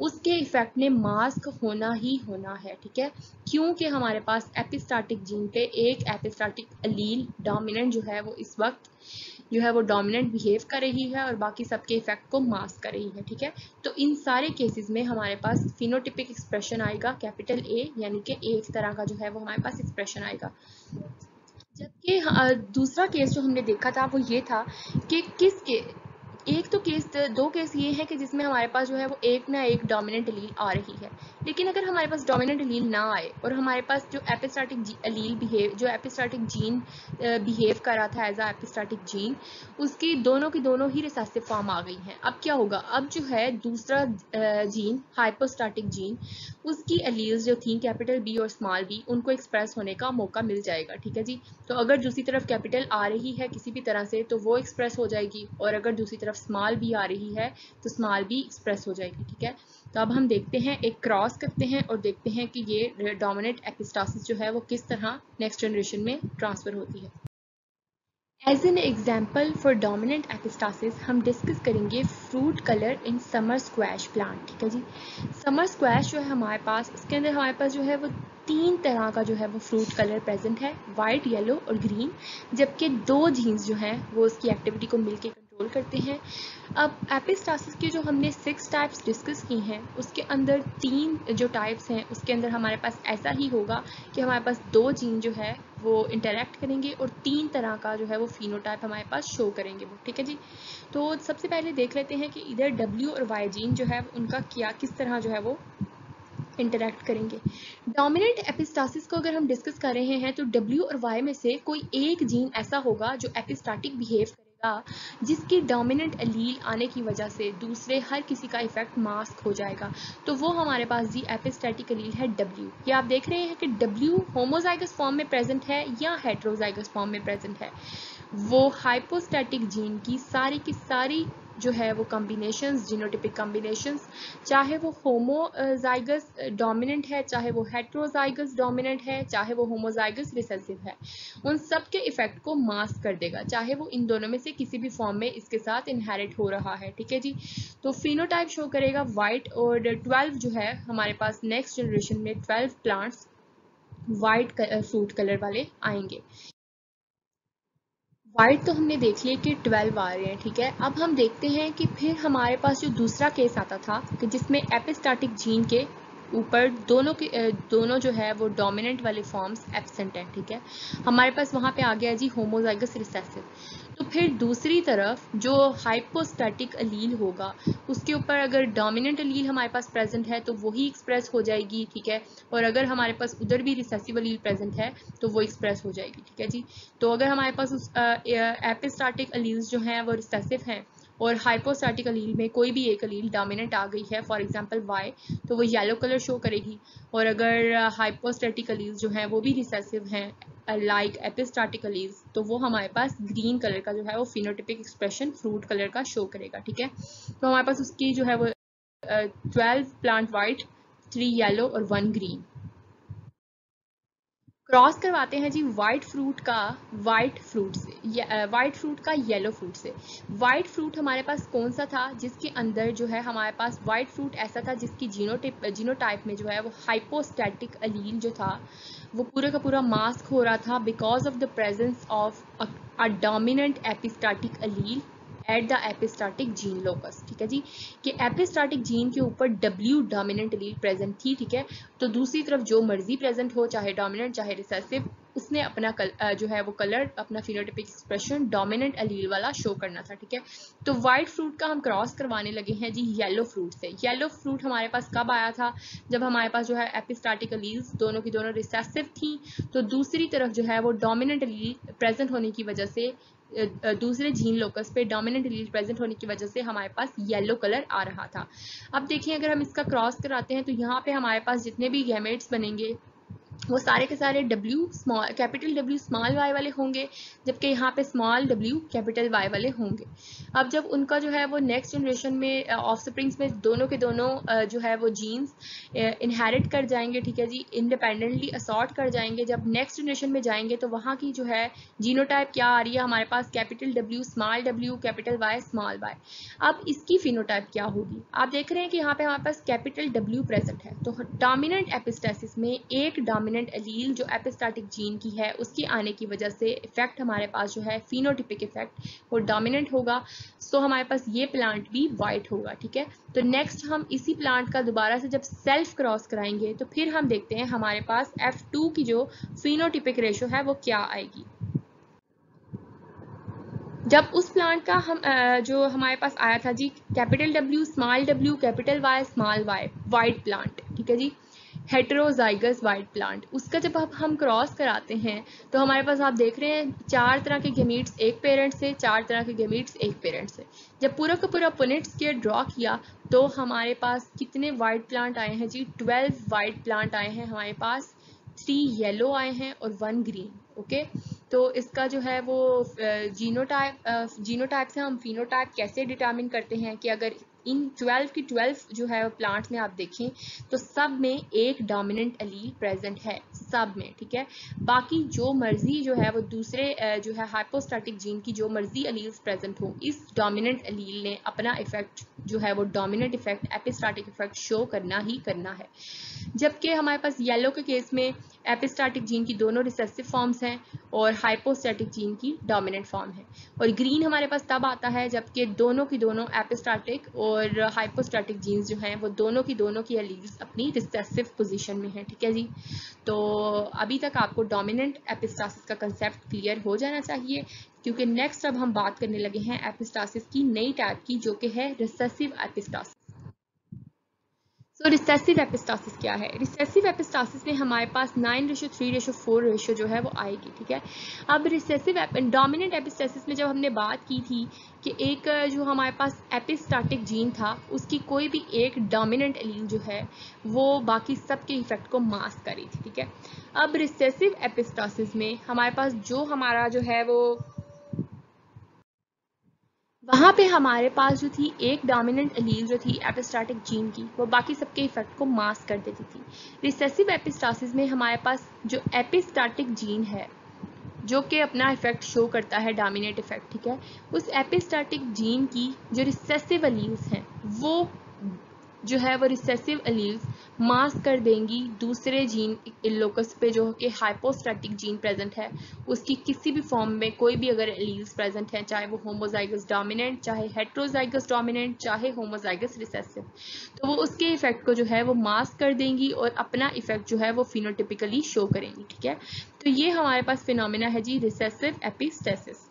उसके इफेक्ट ने मास्क होना ही होना है, ठीक है, क्योंकि हमारे पास एपिस्टाटिक जीन पे एक एपिस्टाटिक अलील डोमिनेंट जो है वो इस वक्त जो है वो डोमिनेंट बिहेव कर रही है और बाकी सबके इफेक्ट को मास्क कर रही है, ठीक है। तो इन सारे केसेस में हमारे पास फिनोटिपिक एक्सप्रेशन आएगा कैपिटल ए, यानी कि एक तरह का जो है वो हमारे पास एक्सप्रेशन आएगा। जबकि दूसरा केस जो हमने देखा था वो ये था कि एक तो केस, दो केस ये है कि जिसमें हमारे पास जो है वो एक ना एक डोमिनेंट अलील आ रही है, लेकिन अगर हमारे पास डोमिनेंट अलील ना आए और हमारे पास जो एपिस्टाटिक जीन बिहेव कर रहा था एज अ एपिस्टाटिक जीन, उसकी की दोनों ही रिसेसिव फॉर्म आ गई हैं, अब क्या होगा, अब जो है दूसरा जीन हाइपोस्टाटिक जीन, उसकी अलील्स जो थी कैपिटल बी और स्मॉल बी, उनको एक्सप्रेस होने का मौका मिल जाएगा, ठीक है जी। तो अगर दूसरी तरफ कैपिटल आ रही है किसी भी तरह से तो वो एक्सप्रेस हो जाएगी, और अगर दूसरी तरफ स्मॉल बी आ रही है तो स्मॉल बी एक्सप्रेस हो जाएगी, ठीक है। तो अब हम देखते हैं, एक क्रॉस करते हैं और देखते हैं कि ये डोमिनेंट एपिस्टासिस जो है वो किस तरह नेक्स्ट जनरेशन में ट्रांसफर होती है। As an example for dominant epistasis हम डिस्कस करेंगे fruit colour in summer squash plant. ठीक है जी, समर स्क्वैश जो है हमारे पास, उसके अंदर हमारे पास जो है वो 3 तरह का जो है वो फ्रूट कलर प्रेजेंट है, वाइट, येलो और ग्रीन, जबकि 2 जीन्स जो हैं वो उसकी एक्टिविटी को मिलकर कंट्रोल करते हैं। अब एपिस्टासिस की जो हमने 6 टाइप्स डिस्कस की हैं, उसके अंदर 3 जो टाइप्स हैं उसके अंदर हमारे पास ऐसा ही होगा कि हमारे पास 2 जीन जो है वो इंटरेक्ट करेंगे और 3 तरह का जो है वो फिनोटाइप हमारे पास शो करेंगे वो। ठीक है जी, तो सबसे पहले देख लेते हैं कि इधर W और Y जीन जो है उनका क्या किस तरह जो है वो इंटरेक्ट करेंगे। डोमिनेंट एपिस्टासिस को अगर हम डिस्कस कर रहे हैं तो W और Y में से कोई एक जीन ऐसा होगा जो एपिस्टाटिक बिहेव करेगा, जिसकी डोमिनेंट एलील आने की वजह से दूसरे हर किसी का इफेक्ट मास्क हो जाएगा। तो वो हमारे पास जी एपिस्टैटिक एलील है W। ये आप देख रहे हैं कि W होमोजाइगस फॉर्म में प्रेजेंट है या हेट्रोजाइगस फॉर्म में प्रेजेंट है। वो हाइपोस्टैटिक जीन की सारी जो है वो कॉम्बिनेशंस, जीनोटिपिक कॉम्बिनेशंस, चाहे वो होमोजाइगस डोमिनेंट है, चाहे वो हेट्रोजाइगस डोमिनेंट है, चाहे वो होमोजाइगस रिसेसिव है, उन सब के इफेक्ट को मास्क कर देगा, चाहे वो इन दोनों में से किसी भी फॉर्म में इसके साथ इनहेरिट हो रहा है। ठीक है जी, तो फिनोटाइप शो करेगा वाइट, और 12 जो है हमारे पास नेक्स्ट जनरेशन में 12 प्लांट्स वाइट फ्रूट कलर वाले आएंगे। वाइट तो हमने देख लिया कि 12 आ रहे हैं। ठीक है, अब हम देखते हैं कि फिर हमारे पास जो दूसरा केस आता था कि जिसमें एपिस्टाटिक जीन के ऊपर दोनों जो है वो डोमिनेंट वाले फॉर्म्स एब्सेंट हैं। ठीक है, हमारे पास वहां पे आ गया जी होमोजाइगस रिसेसिव। तो फिर दूसरी तरफ जो हाइपोस्टैटिक अलील होगा उसके ऊपर अगर डोमिनेंट अलील हमारे पास प्रेजेंट है तो वही एक्सप्रेस हो जाएगी। ठीक है, और अगर हमारे पास उधर भी रिसेसिव अलील प्रेजेंट है तो वो एक्सप्रेस हो जाएगी। ठीक है जी, तो अगर हमारे पास उस एपिस्टाटिक अलील्स जो हैं वो रिसेसिव हैं और हाइपोस्टैटिक अलील में कोई भी एक अलील डोमिनेंट आ गई है, फॉर एग्जांपल Y, तो वो येलो कलर शो करेगी। और अगर हाइपोस्टैटिक अलील्स जो हैं वो भी रिसेसिव हैं लाइक एपिस्टाटिक अलील्स, तो वो हमारे पास ग्रीन कलर का जो है वो फिनोटिपिक एक्सप्रेशन फ्रूट कलर का शो करेगा। ठीक है, तो हमारे पास उसकी जो है वो 12 प्लांट वाइट, 3 येलो और 1 ग्रीन। क्रॉस करवाते हैं जी वाइट फ्रूट का वाइट फ्रूट से, वाइट फ्रूट का येलो फ्रूट से। वाइट फ्रूट हमारे पास कौन सा था जिसके अंदर जो है हमारे पास वाइट फ्रूट ऐसा था जिसकी जीनोटाइप में जो है वो हाइपोस्टैटिक अलील जो था वो पूरा का पूरा मास्क हो रहा था because of the presence of a dominant epistatic allele at the epistatic gene locus. ठीक है जी, कि एपिस्टाटिक जीन के ऊपर W डोमिनेंट एलील प्रेजेंट थी। ठीक है, तो दूसरी तरफ जो मर्जी प्रेजेंट हो, चाहे डोमिनेंट चाहे रिसेसिव, उसने अपना जो है वो कलर, अपना फिनोटाइपिक एक्सप्रेशन डोमिनेंट एलील वाला शो करना था। ठीक है, तो व्हाइट फ्रूट का हम क्रॉस करवाने लगे हैं जी येलो फ्रूट से। येलो फ्रूट हमारे पास कब आया था? जब हमारे पास जो है एपिस्टाटिक एलील्स दोनों की दोनों रिसेसिव थी, तो दूसरी तरफ जो है वो डोमिनेंट एलील प्रेजेंट होने की वजह से दूसरे जीन लोकस पे डोमिनेंट एलील प्रेजेंट होने की वजह से हमारे पास येलो कलर आ रहा था। अब देखिए अगर हम इसका क्रॉस कराते हैं तो यहाँ पे हमारे पास जितने भी गैमेट्स बनेंगे वो सारे के सारे कैपिटल W स्मॉल y वाले होंगे, जबकि यहाँ पे स्मॉल w कैपिटल Y वाले होंगे। अब जब उनका जो है वो नेक्स्ट जनरेशन में ऑफस्प्रिंग्स में दोनों के दोनों जो है वो जीन्स इनहेरिट कर जाएंगे। ठीक है जी, इंडिपेंडेंटली असॉर्ट कर जाएंगे। जब नेक्स्ट जनरेशन में जाएंगे तो वहाँ की जो है जीनोटाइप क्या आ रही है हमारे पास, capital W small w capital Y small y। अब इसकी फिनोटाइप क्या होगी? आप देख रहे हैं कि यहाँ पे हमारे पास कैपिटल W प्रेजेंट है, तो डोमिनेंट एपिस्टेसिस में एक डोमिनेंट एलील जो एपिस्टाटिक जीन की है उसके आने की वजह से इफेक्ट हमारे पास जो है फिनोटिपिक इफेक्ट वो डोमिनेंट होगा। सो हमारे पास ये प्लांट भी वाइट होगा। ठीक है, तो नेक्स्ट हम इसी प्लांट का दोबारा से जब सेल्फ क्रॉस कराएंगे तो फिर हम देखते हैं हमारे पास F2 की जो फिनोटिपिक रेशो है वो क्या आएगी। जब उस प्लांट का हम जो हमारे पास आया था जी capital W small w capital Y small y, white plant. ठीक है जी, हेटेरोजाइगस वाइट प्लांट, उसका जब हम क्रॉस कराते हैं तो हमारे पास आप देख रहे हैं 4 तरह के गेमीट्स एक पेरेंट से, 4 तरह के गेमीट्स एक पेरेंट से। जब पूरा का पूरा पुनेट स्क्वायर ड्रॉ किया तो हमारे पास कितने वाइट प्लांट आए हैं जी? 12 वाइट प्लांट आए हैं हमारे पास, 3 येलो आए हैं और 1 ग्रीन। ओके, तो इसका जो है वो जीनोटाइप से हम फिनोटाइप कैसे डिटरमिन करते हैं कि अगर इन 12 की 12 जो है प्लांट्स में आप देखें तो सब में एक डोमिनेंट एलील प्रेजेंट है, सब में, ठीक है। बाकी जो मर्जी जो है वो दूसरे जो है हाइपोस्टैटिक जीन की जो मर्जी एलील्स प्रेजेंट हो, इस डोमिनेंट एलील ने अपना इफेक्ट जो है वो डोमिनेंट इफेक्ट एपिस्टाटिक इफेक्ट शो करना ही करना है। जबकि हमारे पास येलो के केस में एपिस्टाटिक जीन की दोनों रिसेसिव फॉर्म्स हैं और हाइपोस्टैटिक जीन की डोमिनेंट फॉर्म है। और ग्रीन हमारे पास तब आता है जबकि दोनों की दोनों एपिस्टाटिक और हाइपोस्टैटिक जीन्स जो हैं वो दोनों की एलील्स अपनी रिसेसिव पोजीशन में हैं, ठीक है जी। तो अभी तक आपको डोमिनेंट एपिस्टासिस का कंसेप्ट क्लियर हो जाना चाहिए, क्योंकि नेक्स्ट अब हम बात करने लगे हैं एपिस्टासिस की नई टाइप की, जो कि है रिसेसिव एपिस्टासिस। तो रिसेसिव एपिस्टासिस क्या है? रिसेसिव एपिस्टासिस में हमारे पास 9:3:4 रेशो जो है वो आएगी, ठीक है। अब रिसेसिव डोमिनेंट एपिस्टासिस में जब हमने बात की थी कि एक जो हमारे पास एपिस्टाटिक जीन था उसकी कोई भी एक डोमिनेंट एलील जो है वो बाकी सबके इफेक्ट को मास्क कर रही थी, ठीक है। अब रिसेसिव एपिस्टासिस में हमारे पास जो हमारा जो है वो वहाँ पे हमारे पास जो थी एक डोमिनेंट एलील जो थी एपिस्टाटिक जीन की, वो बाकी सबके इफेक्ट को मास्क कर देती थी। रिसेसिव एपिस्टासिस में हमारे पास जो एपिस्टाटिक जीन है जो कि अपना इफेक्ट शो करता है डोमिनेंट इफेक्ट, ठीक है, उस एपिस्टाटिक जीन की जो रिसेसिव एलील्स हैं वो जो है वो रिसेसिव एलील्स मास्क कर देंगी दूसरे जीन लोकस पे जो कि हाइपोस्टैटिक जीन प्रेजेंट है उसकी किसी भी फॉर्म में कोई भी अगर एलील्स प्रेजेंट है, चाहे वो होमोजाइगस डोमिनेंट, चाहे हेट्रोजाइगस डोमिनेंट, चाहे होमोजाइगस रिसेसिव, तो वो उसके इफेक्ट को जो है वो मास्क कर देंगी और अपना इफेक्ट जो है वो फिनोटिपिकली शो करेंगी, ठीक है। तो ये हमारे पास फिनोमिना है जी recessive epistasis.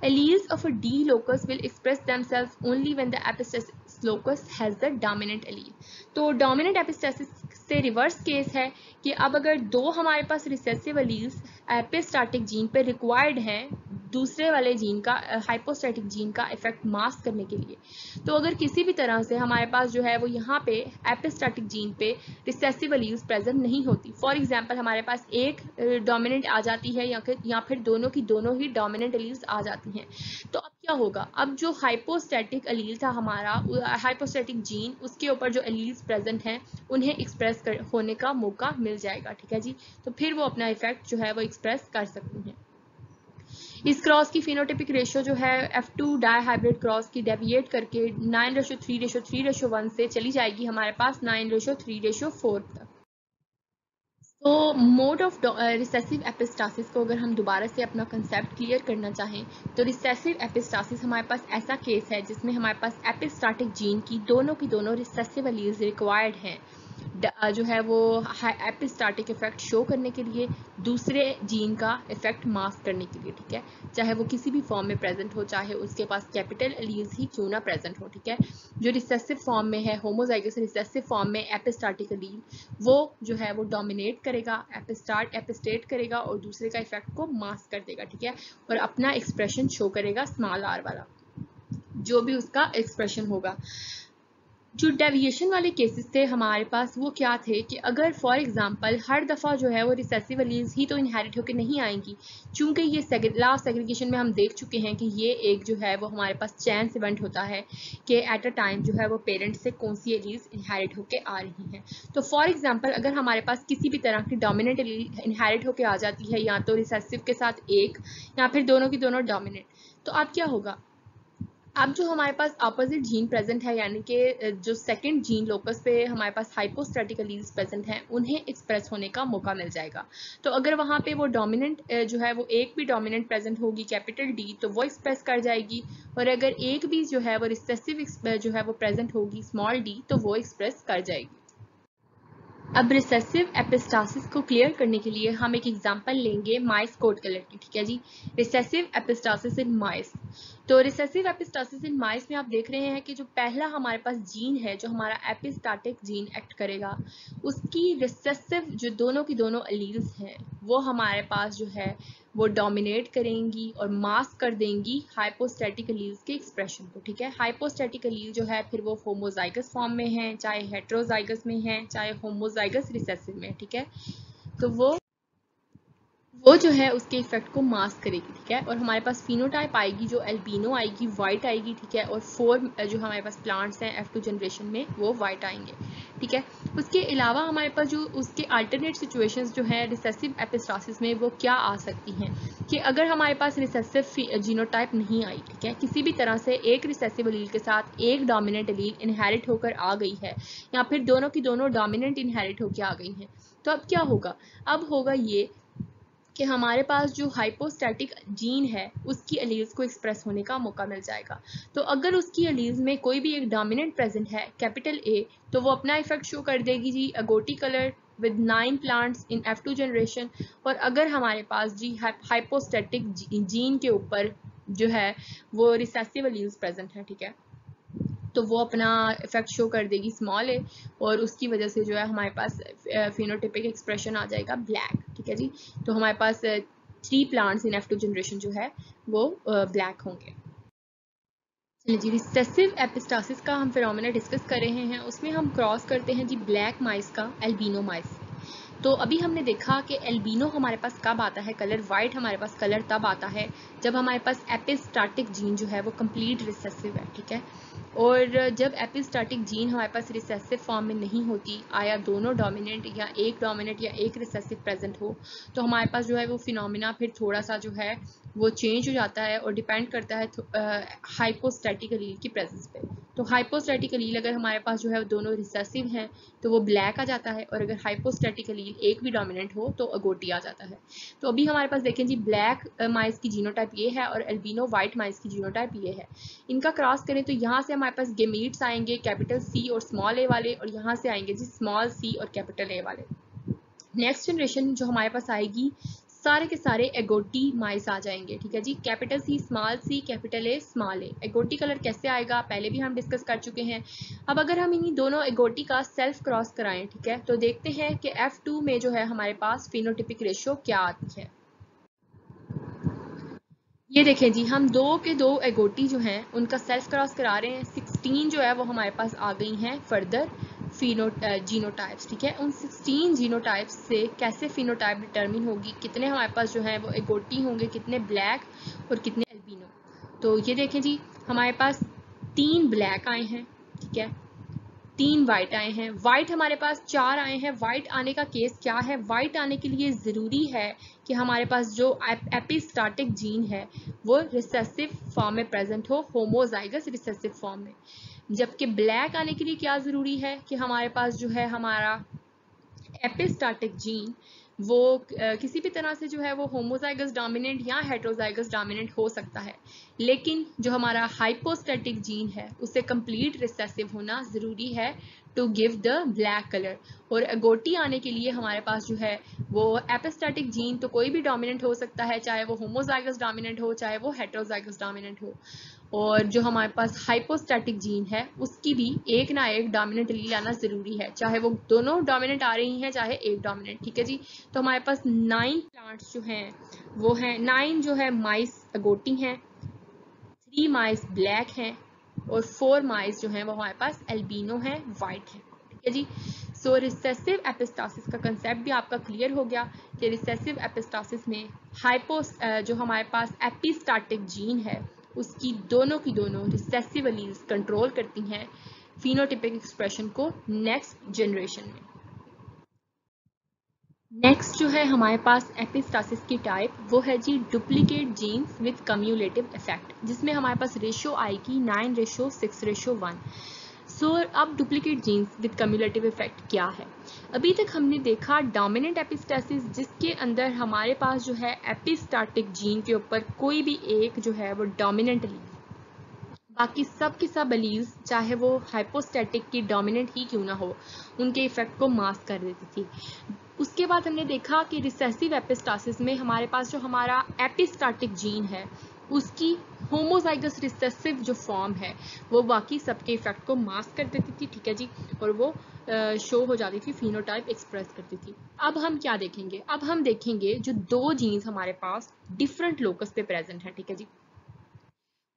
Alleles of a D locus will express themselves only when the epistasis locus has the dominant allele. तो dominant epistasis से रिवर्स केस है कि अब अगर दो हमारे पास रिसेसिव एलील्स एपिस्टाटिक जीन पे रिक्वायर्ड हैं दूसरे वाले जीन का हाइपोस्टैटिक जीन का इफेक्ट मास्क करने के लिए, तो अगर किसी भी तरह से हमारे पास जो है वो यहाँ पे एपिस्टैटिक जीन पे रिसेसिव एलील्स प्रेजेंट नहीं होती, फॉर एग्जांपल हमारे पास एक डोमिनेंट आ जाती है या फिर दोनों की दोनों ही डोमिनेंट एलील्स आ जाती हैं, तो अब क्या होगा? अब जो हाइपोस्टैटिक एलील था हमारा हाइपोस्टैटिक जीन, उसके ऊपर जो एलील्स प्रेजेंट हैं उन्हें एक्सप्रेस होने का मौका मिल जाएगा, ठीक है जी। तो फिर वो अपना इफेक्ट जो है वो एक्सप्रेस कर सकती हैं। इस क्रॉस की फिनोटिपिक रेशियो जो है F2 डाइहाइब्रिड क्रॉस की डेविएट करके 9:3:3:1 से चली जाएगी हमारे पास 9:3:4 तक। तो मोड ऑफ रिसेसिव एपिस्टासिस को अगर हम दोबारा से अपना कंसेप्ट क्लियर करना चाहें तो रिसेसिव एपिस्टासिस हमारे पास ऐसा केस है जिसमें हमारे पास एपिस्टाटिक जीन की दोनों रिसेसिव एलील्स रिक्वायर्ड हैं जो है वो एपिस्टाटिक इफेक्ट शो करने के लिए, दूसरे जीन का इफेक्ट मास्क करने के लिए, ठीक है, चाहे वो किसी भी फॉर्म में प्रेजेंट हो, चाहे उसके पास कैपिटल एलील्स ही क्यों ना प्रेजेंट हो, ठीक है। जो रिसेसिव फॉर्म में है होमोजाइगस रिसेसिव फॉर्म में एपिस्टाटिक एलील वो जो है वो डोमिनेट करेगा, एपिस्टेट करेगा और दूसरे का इफेक्ट को मास्क कर देगा, ठीक है, और अपना एक्सप्रेशन शो करेगा स्मॉल आर वाला, जो भी उसका एक्सप्रेशन होगा। जो डेविएशन वाले केसेस थे हमारे पास वो क्या थे कि अगर फॉर एग्जांपल हर दफ़ा जो है वो रिसेसिव एलील्स ही तो इनहेरिट होकर नहीं आएंगी, चूंकि ये लॉ ऑफ सेग्रीगेशन में हम देख चुके हैं कि ये एक जो है वो हमारे पास चांस इवेंट होता है कि एट अ टाइम जो है वो पेरेंट्स से कौन सी एलील्स इनहेरिट होकर आ रही हैं। तो फॉर एग्जाम्पल अगर हमारे पास किसी भी तरह की डोमिनेंट एलील इनहेरिट होकर आ जाती है, या तो रिसेसिव के साथ एक या फिर दोनों की दोनों डोमिनेंट, तो अब क्या होगा? अब जो हमारे पास अपोजिट जीन प्रेजेंट है, यानी कि जो सेकंड जीन लोकस पे हमारे पास हाइपोस्टैटिक एलील्स प्रेजेंट हैं, उन्हें एक्सप्रेस होने का मौका मिल जाएगा। तो अगर वहाँ पे वो डोमिनेंट जो है वो एक भी डोमिनेंट प्रेजेंट होगी कैपिटल डी, तो वो एक्सप्रेस कर जाएगी, और अगर एक भी जो है वो रिसेसिव जो है वो प्रेजेंट होगी स्मॉल डी, तो वो एक्सप्रेस कर जाएगी। अब रिसेसिव एपिस्टासिस को क्लियर करने के लिए हम एक एग्जांपल लेंगे माइस कोड कलर की, ठीक है जी। रिसेसिव एपिस्टासिस इन माइस। तो रिसेसिव एपिस्टासिस इन माइस में आप देख रहे हैं कि जो पहला हमारे पास जीन है जो हमारा एपिस्टाटिक जीन एक्ट करेगा, उसकी रिसेसिव जो दोनों की दोनों एलील्स हैं वो हमारे पास जो है वो डोमिनेट करेंगी और मास्क कर देंगी हाइपोस्टैटिक एलील्स के एक्सप्रेशन को, ठीक है। हाइपोस्टैटिक एलील जो है फिर वो होमोजाइगस फॉर्म में है, चाहे हेट्रोजाइगस में है, चाहे होमोजाइगस रिसेसिव में, ठीक है। तो वो वो जो है उसके इफेक्ट को मास्क करेगी, ठीक है। और हमारे पास फिनोटाइप आएगी जो एल्बिनो आएगी, वाइट आएगी, ठीक है। और 4 जो हमारे पास प्लांट्स हैं F2 जनरेशन में वो वाइट आएंगे, ठीक है। उसके अलावा हमारे पास जो उसके अल्टरनेट सिचुएशंस जो है रिसेसिव एपिस्टासिस में वो क्या आ सकती हैं कि अगर हमारे पास रिसेसिव जीनोटाइप नहीं आई, ठीक है, किसी भी तरह से एक रिसेसिव एलील के साथ एक डोमिनेंट एलील इनहेरिट होकर आ गई है या फिर दोनों की दोनों डोमिनेंट इनहेरिट होकर आ गई हैं, तो अब क्या होगा? अब होगा ये कि हमारे पास जो हाइपोस्टैटिक जीन है उसकी एलील्स को एक्सप्रेस होने का मौका मिल जाएगा। तो अगर उसकी एलील्स में कोई भी एक डोमिनेंट प्रेजेंट है कैपिटल A, तो वो अपना इफेक्ट शो कर देगी जी agouti colour with 9 plants in F2 generation. और अगर हमारे पास जी हाइपोस्टैटिक जीन के ऊपर जो है वो रिसेसिव एलील्स प्रेजेंट है, ठीक है, तो वो अपना इफेक्ट शो कर देगी स्मॉल ए, और उसकी वजह से जो है हमारे पास फिनोटिपिक एक्सप्रेशन आ जाएगा ब्लैक, ठीक है जी। तो हमारे पास 3 प्लांट्स इन F2 जनरेशन जो है वो ब्लैक होंगे। चलिए जी, रिसेसिव एपिस्टासिस का हम फिनोमेना डिस्कस कर रहे हैं, उसमें हम क्रॉस करते हैं जी ब्लैक माइस का एल्बिनो माइस। तो अभी हमने देखा कि एल्बिनो हमारे पास कब आता है कलर, वाइट हमारे पास कलर तब आता है जब हमारे पास एपिस्टाटिक जीन जो है वो कंप्लीट रिसेसिव है, ठीक है। और जब एपिस्टाटिक जीन हमारे पास रिसेसिव फॉर्म में नहीं होती, आया दोनों डोमिनेंट या एक रिसेसिव प्रेजेंट हो, तो हमारे पास जो है वो फिनोमिना फिर थोड़ा सा जो है वो चेंज हो जाता है और डिपेंड करता है हाइपोस्टैटिक एलील की प्रेजेंस पे। तो हाइपोस्टैटिक एलील अगर हमारे पास जो है वो दोनों रिसेसिव हैं तो वो ब्लैक आ जाता है, और अगर हाइपोस्टैटिक एलील एक भी डोमिनेंट हो तो अगोटी आ जाता है। तो अभी हमारे पास देखें जी ब्लैक माइस की जीनोटाइप ये है और एल्बिनो वाइट माइस की जीनोटाइप ये है। इनका क्रॉस करें तो यहाँ से हमारे पास गेमीट्स आएंगे कैपिटल C और स्मॉल a वाले, और यहाँ से आएंगे जी स्मॉल c और कैपिटल A वाले। नेक्स्ट जनरेशन जो हमारे पास आएगी सारे के सारे एगोटी माइस आ जाएंगे, ठीक है जी, capital C small c capital A small a। Agouti colour कैसे आएगा पहले भी हम डिस्कस कर चुके हैं। अब अगर हम इन्हीं दोनों एगोटी का सेल्फ क्रॉस कराएं, ठीक है, तो देखते हैं कि F2 में जो है हमारे पास फिनोटिपिक रेशियो क्या आती है। ये देखें जी, हम दो के दो एगोटी जो हैं उनका सेल्फ क्रॉस करा रहे हैं। 16 जो है वो हमारे पास आ गई हैं फर्दर जीनोटाइप्स, ठीक है। उन 16 जीनोटाइप्स से कैसे फिनोटाइप डिटरमिन होगी, कितने हमारे पास जो है वो एगोटी होंगे, कितने ब्लैक और कितने एल्बिनो। तो ये देखें जी, हमारे पास 3 ब्लैक आए हैं, ठीक है, 3 वाइट आए हैं। वाइट हमारे पास 4 आए हैं। वाइट आने का केस क्या है? वाइट आने के लिए ज़रूरी है कि हमारे पास जो एपिस्टाटिक जीन है वो रिसेसिव फॉर्म में प्रेजेंट हो, होमोजाइगस रिसेसिव फॉर्म में। जबकि ब्लैक आने के लिए क्या ज़रूरी है कि हमारे पास जो है हमारा एपिस्टाटिक जीन वो किसी भी तरह से जो है वो होमोजाइगस डोमिनेंट या हेटेरोजाइगस डोमिनेंट हो सकता है, लेकिन जो हमारा हाइपोस्टैटिक जीन है उससे कंप्लीट रिसेसिव होना ज़रूरी है to give the black colour. और एगोटी आने के लिए हमारे पास जो है वो एपिस्टैटिक जीन तो कोई भी डोमिनेंट हो सकता है, चाहे वो होमोजाइगस डोमिनेंट हो चाहे वो हेटेरोजाइगस डोमिनेंट हो। और जो हमारे पास हाइपोस्टैटिक जीन है उसकी भी एक ना एक डोमिनेंट एलील आना ज़रूरी है, चाहे वो दोनों डोमिनेंट आ रही हैं चाहे एक डोमिनेंट, ठीक है जी। तो हमारे पास 9 प्लांट्स जो हैं वो हैं 9 जो है माइस अगोटी हैं, 3 माइस ब्लैक हैं और 4 माइस जो हैं वो हमारे पास एल्बिनो हैं, वाइट हैं, ठीक है जी। सो रिसेसिव एपिस्टासिस का कंसेप्ट भी आपका क्लियर हो गया कि रिसेसिव एपिस्टासिस में जो हमारे पास एपिस्टाटिक जीन है उसकी दोनों की दोनों रिसेसिव एलील्स कंट्रोल करती हैं फिनोटिपिक एक्सप्रेशन को नेक्स्ट जनरेशन में। नेक्स्ट जो है हमारे पास एपिस्टासिस की टाइप वो है जी duplicate genes with cumulative effect, जिसमें हमारे पास रेशियो आएगी 9:6:1। सो अब duplicate genes with cumulative effect क्या है? अभी तक हमने देखा डोमिनेंट एपिस्टासिस जिसके अंदर हमारे पास जो है एपिस्टाटिक जीन के ऊपर कोई भी एक जो है वो डोमिनेंट एलील, बाकी सब की सब एलील्स चाहे वो हाइपोस्टैटिक की डोमिनेंट ही क्यों ना हो उनके इफेक्ट को मास्क कर देती थी। उसके बाद हमने देखा कि रिसेसिव एपिस्टासिस में हमारे पास जो हमारा एपिस्टाटिक जीन है उसकी होमोजाइगस रिसेसिव जो फॉर्म है वो बाकी सबके इफेक्ट को मास्क कर देती थी, ठीक है जी, और वो शो हो जाती थी, फिनोटाइप एक्सप्रेस करती थी। अब हम क्या देखेंगे? अब हम देखेंगे जो दो जीन्स हमारे पास डिफरेंट लोकस पे प्रेजेंट है, ठीक है जी,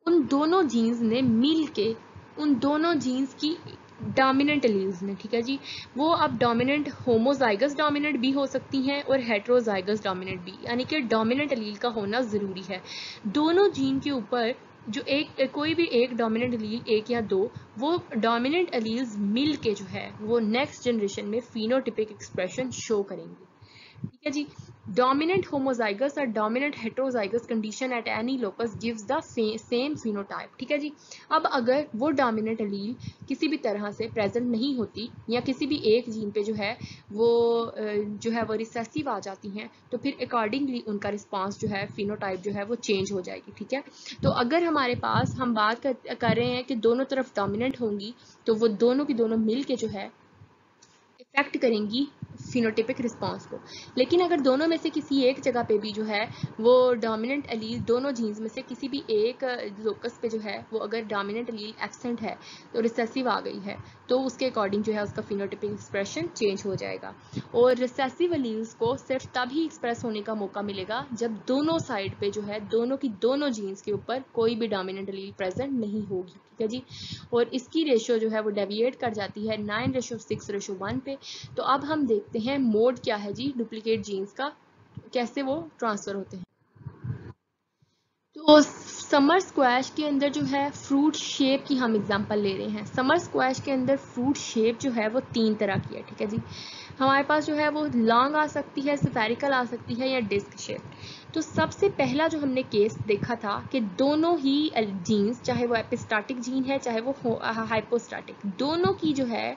उन दोनों जीन्स ने मिल के उन दोनों जीन्स की डोमिनेंट एलील्स में, ठीक है जी। वो अब डोमिनेंट होमोजाइगस डोमिनेंट भी हो सकती हैं और हेट्रोजाइगस डोमिनेंट भी, यानी कि डोमिनेंट एलील का होना ज़रूरी है। दोनों जीन के ऊपर जो एक कोई भी एक डोमिनेंट एलील, एक या दो, वो डोमिनेंट एलील्स मिल के जो है वो नेक्स्ट जनरेशन में फिनोटिपिक एक्सप्रेशन शो करेंगे, ठीक है जी। डोमिनेंट होमोजाइगस और dominant heterozygous condition at any locus gives the same phenotype, ठीक है जी। अब अगर वो डोमिनेंट एलील किसी भी तरह से प्रेजेंट नहीं होती या किसी भी एक जीन पे जो है वो रिसेसिव आ जाती हैं, तो फिर अकॉर्डिंगली उनका रिस्पांस जो है फिनोटाइप जो है वो चेंज हो जाएगी, ठीक है। तो अगर हमारे पास हम बात कर रहे हैं कि दोनों तरफ डोमिनेंट होंगी, तो वो दोनों की दोनों मिल के जो है इफेक्ट करेंगी फिनोटिपिक रिस्पांस को। लेकिन अगर दोनों में से किसी एक जगह पे भी जो है वो डोमिनेंट एलील, दोनों जीन्स में से किसी भी एक लोकस पे जो है वो अगर डोमिनेंट एलील एब्सेंट है, तो रिसेसिव आ गई है, तो उसके अकॉर्डिंग जो है उसका फिनोटिपिक एक्सप्रेशन चेंज हो जाएगा। और रिसेसिव एलील्स को सिर्फ तभी एक्सप्रेस होने का मौका मिलेगा जब दोनों साइड पे जो है दोनों की दोनों जीन्स के ऊपर कोई भी डोमिनेंट एलील प्रेजेंट नहीं होगी, ठीक है जी। और इसकी रेशियो जो है वो डेविएट कर जाती है 9:6:1 पे। तो अब हम देखते हैं मोड क्या है जी डुप्लीकेट जीन्स का, कैसे वो ट्रांसफर होते हैं। तो समर स्क्वैश के अंदर जो है फ्रूट शेप की हम एग्जांपल ले रहे हैं। समर स्क्वैश के अंदर फ्रूट शेप जो है वो 3 तरह की है, ठीक है जी। हमारे पास जो है वो लॉन्ग आ सकती है, स्फेरिकल आ सकती है, या डिस्क शेप। तो सबसे पहला जो हमने केस देखा था कि दोनों ही जीन्स, चाहे वो एपिस्टाटिक जीन है चाहे वो हाइपोस्टाटिक, दोनों की जो है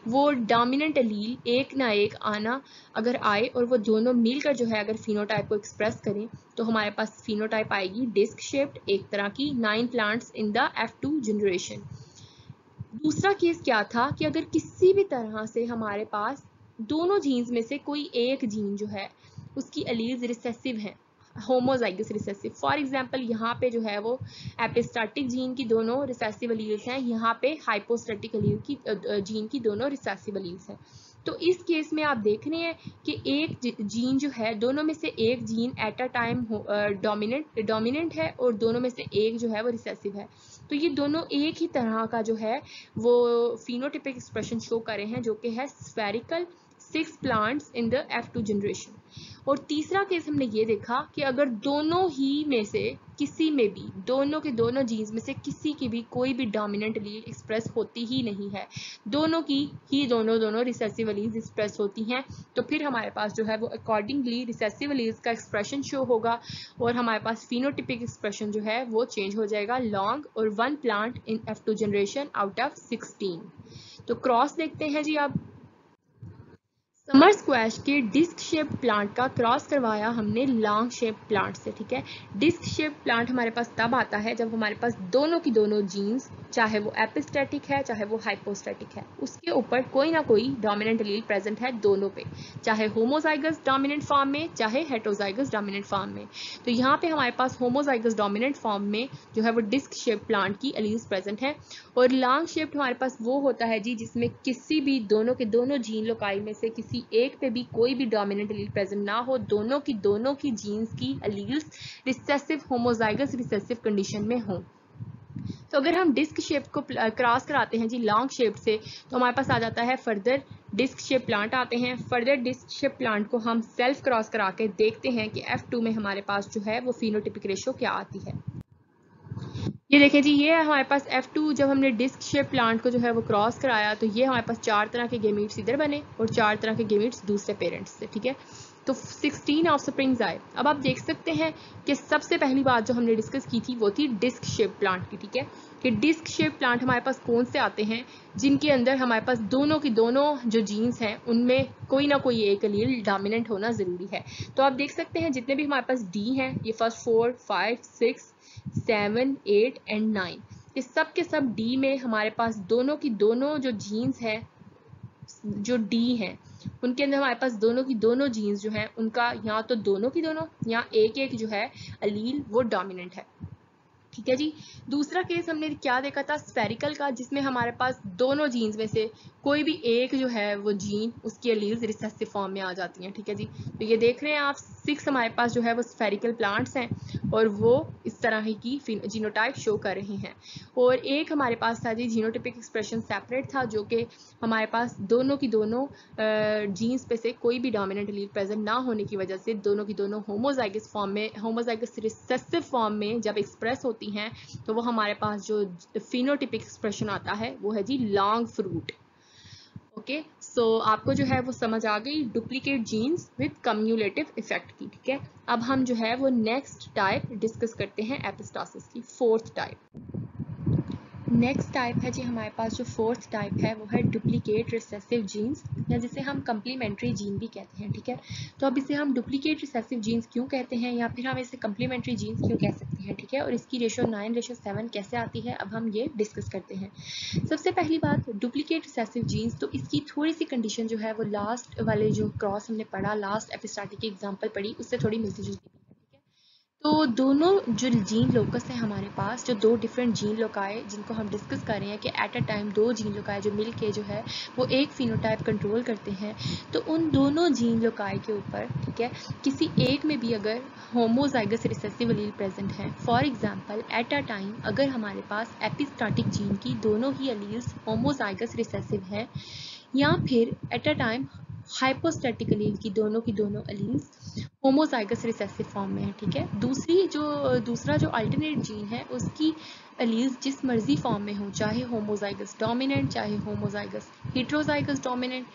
वो डोमिनेंट एलील एक ना एक आना अगर आए और वो दोनों मिलकर जो है अगर फिनोटाइप को एक्सप्रेस करें, तो हमारे पास फिनोटाइप आएगी डिस्क शेप्ड, एक तरह की 9 plants in the F2 generation. दूसरा केस क्या था कि अगर किसी भी तरह से हमारे पास दोनों जीन्स में से कोई एक जीन जो है उसकी एलील्स रिसेसिव है, होमोजाइगस रिसेसिव। फॉर एग्जांपल यहाँ पे जो है वो एपिस्टाटिक जीन की दोनों रिसेसिव एलील्स हैं, यहाँ पे हाइपोस्टेटिक एलील की जीन की दोनों रिसेसिव एलील्स हैं। तो इस केस में आप देख रहे हैं कि एक जीन जो है, दोनों में से एक gene eight a time dominant है और दोनों में से एक जो है वो रिसेसिव है। तो ये दोनों एक ही तरह का जो है वो फिनोटिपिक एक्सप्रेशन शो कर रहे हैं, जो कि है spherical 6 plants in the F2 generation. और तीसरा केस हमने ये देखा कि अगर दोनों ही में से किसी में भी दोनों के दोनों जीन्स में से किसी की भी कोई भी डोमिनेंट एलील एक्सप्रेस होती ही नहीं है, दोनों की ही दोनों रिसेसिव एलील्स एक्सप्रेस होती हैं, तो फिर हमारे पास जो है वो अकॉर्डिंगली रिसेसिव एलील्स का एक्सप्रेशन शो होगा और हमारे पास फिनोटिपिक एक्सप्रेशन जो है वो चेंज हो जाएगा लॉन्ग और 1 plant in F2 generation out of 16। तो क्रॉस देखते हैं जी। अब समर स्क्वैश के डिस्क शेप प्लांट का क्रॉस करवाया हमने लॉन्ग शेप प्लांट से, ठीक है। डिस्क शेप प्लांट हमारे पास तब आता है जब हमारे पास दोनों की दोनों जीन्स, चाहे वो एपिस्टेटिक है चाहे वो हाइपोस्टेटिक है, उसके ऊपर कोई ना कोई डोमिनेंट एलील प्रेजेंट है दोनों पे, चाहे होमोजाइगस डोमिनेंट फॉर्म में चाहे हेट्रोजाइगस डोमिनेंट फॉर्म में। तो यहाँ पे हमारे पास होमोजाइगस डोमिनेंट फॉर्म में जो है वो डिस्क शेप प्लांट की एलील्स प्रेजेंट है। और लॉन्ग शेप हमारे पास वो होता है जी जिसमें किसी भी दोनों के दोनों जीन लोकाई में से किसी एक पे भी कोई भी डोमिनेंट एलील प्रेजेंट ना हो, दोनों की जीन्स की alleles recessive homozygous recessive condition में हो। तो अगर हम डिस्क शेप को क्रॉस कराते हैं जी लॉन्ग शेप से, तो हमारे पास आ जाता है फर्दर डिस्क शेप प्लांट आते हैं। फर्दर डिस्क शेप प्लांट को हम सेल्फ क्रॉस करा के देखते हैं कि F2 में हमारे पास जो है वो फिनोटिपिक रेशो क्या आती है। ये देखें जी, ये हमारे पास F2 जब हमने डिस्क शेप प्लांट को जो है वो क्रॉस कराया, तो ये हमारे पास 4 तरह के गेमीट्स इधर बने और 4 तरह के गेमीट्स दूसरे पेरेंट्स से, ठीक है। तो 16 ऑफस्प्रिंग्स आए। अब आप देख सकते हैं कि सबसे पहली बात जो हमने डिस्कस की थी वो थी डिस्क शेप प्लांट की, ठीक है। कि डिस्क शेप प्लांट हमारे पास कौन से आते हैं जिनके अंदर हमारे पास दोनों की दोनों जो जीन्स हैं उनमें कोई ना कोई एक एलील डोमिनेंट होना जरूरी है। तो आप देख सकते हैं जितने भी हमारे पास डी हैं, ये फर्स्ट 4, 5, 6, 7, 8 एंड 9, ये सब के सब डी में हमारे पास दोनों की दोनों जो जीन्स हैं, जो डी हैं, उनके अंदर हमारे पास दोनों की दोनों जीन्स जो हैं उनका या तो दोनों की दोनों या एक एक जो है एलील वो डोमिनेंट है, ठीक है जी। दूसरा केस हमने क्या देखा था स्फेरिकल का, जिसमें हमारे पास दोनों जीन्स में से कोई भी एक जो है वो जीन उसकी एलील्स रिसेसिव फॉर्म में आ जाती हैं, ठीक है जी। तो ये देख रहे हैं आप 6 हमारे पास जो है वो स्फेरिकल प्लांट्स हैं और वो इस इस तरह की जीनोटाइप शो कर रहे हैं। और एक हमारे पास था जी जीनोटिपिक एक्सप्रेशन सेपरेट था, जो कि हमारे पास दोनों की दोनों जीन्स पे से कोई भी डोमिनेंट एलील प्रेजेंट ना होने की वजह से दोनों की दोनों होमोजाइगस फॉर्म में, होमोजाइगस रिसेसिव फॉर्म में जब एक्सप्रेस होती हैं तो वो हमारे पास जो फिनोटिपिक एक्सप्रेशन आता है वो है जी लॉन्ग फ्रूट। ओके, सो आपको जो है वो समझ आ गई duplicate genes with cumulative effect की। ठीक है, अब हम जो है वो नेक्स्ट टाइप डिस्कस करते हैं एपिस्टासिस की, फोर्थ टाइप। नेक्स्ट टाइप है जी हमारे पास जो फोर्थ टाइप है वो है डुप्लीकेट रिसेसिव जीन्स, या जिसे हम कम्प्लीमेंट्री जीन भी कहते हैं। ठीक है, तो अब इसे हम डुप्लीकेट रिसेसिव जीन्स क्यों कहते हैं, या फिर हम इसे कम्प्लीमेंट्री जीन्स क्यों कह सकते हैं। ठीक है, और इसकी रेशो 9:7 कैसे आती है, अब हम ये डिस्कस करते हैं। सबसे पहली बात, डुप्लीकेट रिसेसिव जीन्स, तो इसकी थोड़ी सी कंडीशन जो है वो लास्ट वाले जो क्रॉस हमने पढ़ा, लास्ट एपिस्टाटिक की एग्जांपल पढ़ी, उससे थोड़ी मिलती जुलती है। तो दोनों जो जीन लोकस है हमारे पास, जो दो डिफरेंट जीन लोकाए जिनको हम डिस्कस कर रहे हैं कि एट अ टाइम दो जीन लोकाए जो मिल के जो है वो एक फिनोटाइप कंट्रोल करते हैं, तो उन दोनों जीन लोकाए के ऊपर, ठीक है, किसी एक में भी अगर होमोजाइगस रिसेसिव एलील प्रेजेंट है, for example eight a time अगर हमारे पास एपिस्टाटिक जीन की दोनों ही एलील्स होमोजाइगस रिसेसिव है, या फिर eight a time hypostatic allele की दोनों एलील्स होमोजाइगस रिसेसिव फॉर्म में है। ठीक है, दूसरा जो अल्टरनेट जीन है उसकी एलील्स जिस मर्जी फॉर्म में हो, चाहे होमोजाइगस डोमिनेंट, चाहे होमोजाइगस हेट्रोजाइगस डोमिनेंट,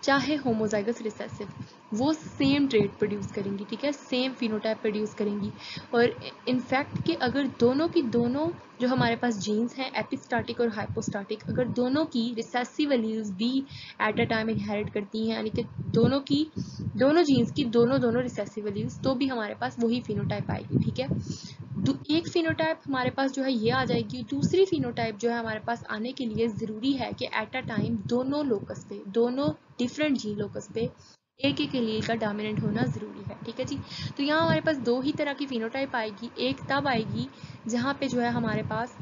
चाहे होमोजाइगस रिसेसिव, वो सेम ट्रेट प्रोड्यूस करेंगी। ठीक है, सेम फिनोटाइप प्रोड्यूस करेंगी। और इनफैक्ट कि अगर दोनों की दोनों जो हमारे पास जीन्स हैं एपिस्टाटिक और हाइपोस्टाटिक, अगर दोनों की रिसेसिव एलील्स भी एट अ टाइम इनहेरिट करती हैं, यानी कि दोनों जीन्स की दोनों रिसेसिव एलील्स, तो भी हमारे पास वही फिनोटाइप आएगी। ठीक है, एक फिनोटाइप हमारे पास जो है ये आ जाएगी, दूसरी फिनोटाइप जो है हमारे पास आने के लिए जरूरी है कि एट अ टाइम दोनों लोकस पे, दोनों डिफरेंट जीन लोकस पे एक एक एलील का डोमिनेंट होना जरूरी है। ठीक है जी, तो यहाँ हमारे पास दो ही तरह की फिनोटाइप आएगी। एक तब आएगी जहाँ पे जो है हमारे पास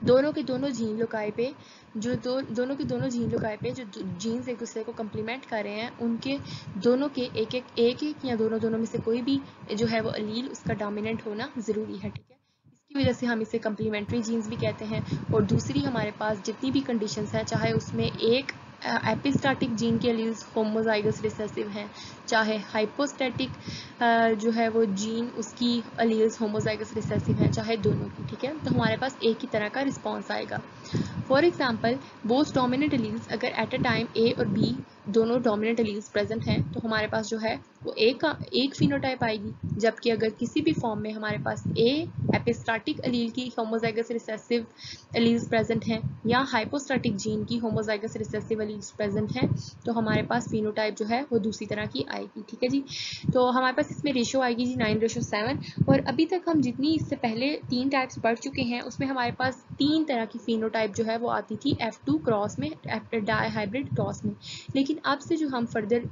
दोनों के दोनों जीन लोकाए पे दोनों के दोनों जीन लोकाए पे जो जीन्स एक दूसरे को कम्प्लीमेंट कर रहे हैं, उनके दोनों के एक या दोनों में से कोई भी जो है वो एलील उसका डोमिनेंट होना जरूरी है। ठीक है, इसकी वजह से हम इसे कम्प्लीमेंट्री जीन्स भी कहते हैं। और दूसरी हमारे पास जितनी भी कंडीशंस हैं, चाहे उसमें एक एपिस्टाटिक जीन के एलील्स होमोजाइगस रिसेसिव हैं, चाहे हाइपोस्टैटिक जो है वो जीन उसकी एलील्स होमोजाइगस रिसेसिव हैं, चाहे दोनों की। ठीक है, तो हमारे पास एक ही तरह का रिस्पॉन्स आएगा। For example both dominant alleles अगर एट अ टाइम ए और बी दोनों डोमिनेंट एलील्स प्रेजेंट हैं, तो हमारे पास जो है वो एक फिनोटाइप आएगी। जबकि अगर किसी भी फॉर्म में हमारे पास ए एपिस्टाटिक एलील की होमोजाइगस रिसेसिव एलील्स प्रेजेंट हैं, या हाइपोस्टैटिक जीन की होमोजाइगस रिसेसिव एलील्स प्रेजेंट हैं, तो हमारे पास फिनोटाइप जो है वो दूसरी तरह की आएगी। ठीक है जी, तो हमारे पास इसमें रेशो आएगी जी 9:7। और अभी तक हम जितनी इससे पहले 3 टाइप्स पढ़ चुके हैं उसमें हमारे पास 3 तरह की फिनोटाइप जो है वो आती थी F2 क्रॉस में, डाई हाइब्रिड क्रॉस में। लेकिन अब से जो हम फर्दर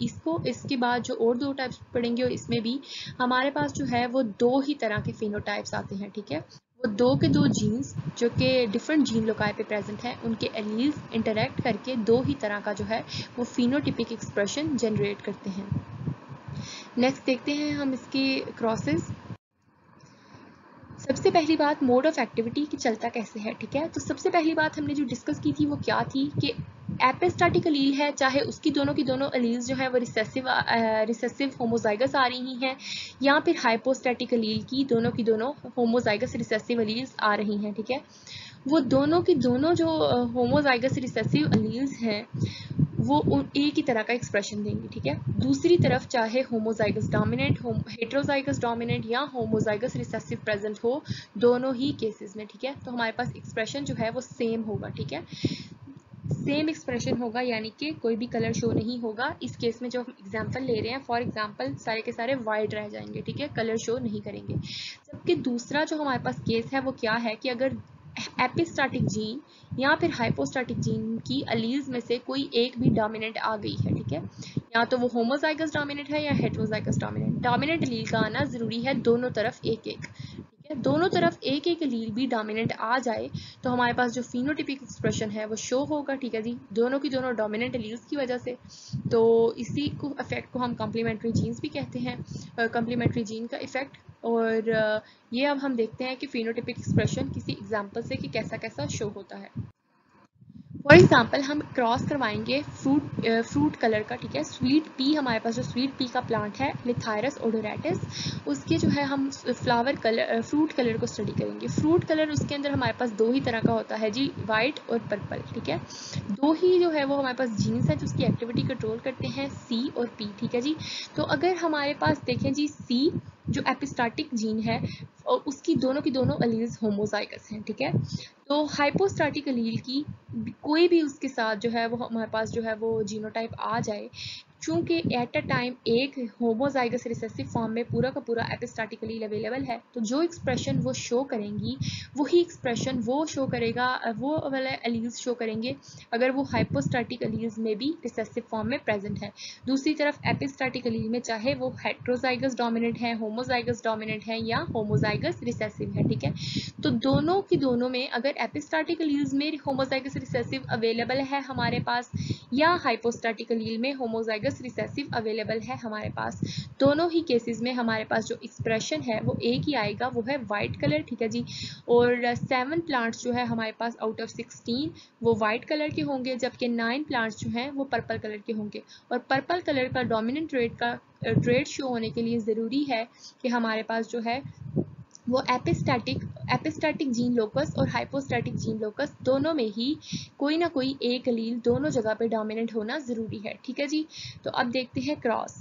इसके बाद जो और 2 टाइप्स पढ़ेंगे और इसमें भी हमारे पास जो है वो 2 ही तरह के फिनोटाइप्स आते हैं। ठीक है, वो दो के दो जीन्स जो कि डिफरेंट जीन लोकाए पे प्रेजेंट हैं, उनके एलील्स इंटरैक्ट करके 2 ही तरह का जो है वो फिनोटिपिक एक्सप्रेशन जनरेट करते हैं। नेक्स्ट देखते हैं हम इसके क्रॉसेस। सबसे पहली बात मोड ऑफ एक्टिविटी की चलता कैसे है। ठीक है, तो सबसे पहली बात हमने जो डिस्कस की थी वो क्या थी कि एपिस्टाटिक एलील है, चाहे उसकी दोनों एलील्स जो है वो रिसेसिव होमोजाइगस आ रही हैं, या फिर हाइपोस्टैटिक एलील की दोनों होमोजाइगस रिसेसिव एलील्स आ रही हैं। ठीक है, वो दोनों की दोनों जो होमोजाइगस रिसेसिव एलील्स हैं वो एक ही तरह का एक्सप्रेशन देंगे। ठीक है, दूसरी तरफ चाहे होमोजाइगस डोमिनेंट, हेट्रोजाइगस डोमिनेंट या होमोजाइगस रिसेसिव प्रेजेंट हो, दोनों ही केसेस में। ठीक है, तो हमारे पास एक्सप्रेशन जो है वो सेम होगा। ठीक है, सेम एक्सप्रेशन होगा, यानी कि कोई भी कलर शो नहीं होगा। इस केस में जो हम एग्जांपल ले रहे हैं, फॉर एग्जांपल सारे के सारे वाइट रह जाएंगे। ठीक है, कलर शो नहीं करेंगे। जबकि दूसरा जो हमारे पास केस है वो क्या है कि अगर एपिस्टाटिक जीन या फिर हाइपोस्टाटिक जीन की एलील्स में से कोई एक भी डोमिनेंट आ गई है, ठीक है, या तो वो होमोजाइगस डोमिनेंट है या हेट्रोजाइगस डोमिनेंट, डोमिनेंट एलील का आना जरूरी है दोनों तरफ एक एक। ठीक है, दोनों तरफ एक एक एलील भी डोमिनेंट आ जाए तो हमारे पास जो फिनोटिपिक एक्सप्रेशन है वो शो होगा। ठीक है जी, दोनों की दोनों डोमिनेंट एलील्स की वजह से। तो इसी को इफेक्ट को हम कॉम्प्लीमेंट्री जीन्स भी कहते हैं, कॉम्प्लीमेंट्री जीन का इफेक्ट। और ये अब हम देखते हैं कि फिनोटाइपिक एक्सप्रेशन किसी एग्जांपल से कि कैसा कैसा शो होता है। फॉर एग्जाम्पल हम क्रॉस करवाएंगे फ्रूट कलर का, ठीक है। स्वीट पी, हमारे पास जो स्वीट पी का प्लांट है लिथायरस ओडोरेटिस, उसके जो है हम फ्लावर कलर फ्रूट कलर को स्टडी करेंगे। फ्रूट कलर उसके अंदर हमारे पास दो ही तरह का होता है जी, वाइट और पर्पल, ठीक है। दो ही जो है वो हमारे पास जीन्स है जो उसकी एक्टिविटी कंट्रोल करते हैं, सी और पी, ठीक है जी। तो अगर हमारे पास देखें जी, सी जो एपिस्टाटिक जीन है उसकी दोनों की दोनों अलील्स होमोजाइगस हैं, ठीक है। तो हाइपोस्टाटिक अलील की कोई भी उसके साथ जो है वो हमारे पास जो है वो जीनोटाइप आ जाए, चूंकि एट अ टाइम एक होमोजाइगस रिसेसिव फॉर्म में पूरा का पूरा एपिस्टाटिक अलील अवेलेबल है, तो जो एक्सप्रेशन वो शो करेंगी वही एक्सप्रेशन वो शो करेगा, वो वाले अलील्स शो करेंगे अगर वो हाइपोस्टाटिक अलील्स में भी रिसेसिव फॉर्म में प्रेजेंट है। दूसरी तरफ एपिस्टाटिक अलील में चाहे वो हेट्रोजाइगस डोमिनेंट है, होमोजाइगस डोमिनेंट है या होमोजाइगस रिसेसिव है, ठीक है। तो दोनों की दोनों में अगर एपिस्टाटिक अलील्स में होमोजाइगस रिसेसिव अवेलेबल है हमारे पास या हाइपोस्टाटिक अलील में होमोजाइगस रिसेसिव अवेलेबल है हमारे पास, दोनों ही केसेस में हमारे पास जो एक्सप्रेशन है वो एक ही आएगा, वो है वाइट कलर, ठीक है जी। और 7 प्लांट्स जो है हमारे पास आउट ऑफ 16 वो वाइट कलर के होंगे, जबकि 9 प्लांट्स जो हैं वो पर्पल कलर के होंगे। और पर्पल कलर का डोमिनेंट ट्रेड शो होने के लिए ज़रूरी है कि हमारे पास जो है वो एपिस्टैटिक जीन लोकस और हाइपोस्टैटिक जीन लोकस दोनों में ही कोई ना कोई एक अलील दोनों जगह पे डोमिनेंट होना ज़रूरी है, ठीक है जी। तो अब देखते हैं क्रॉस।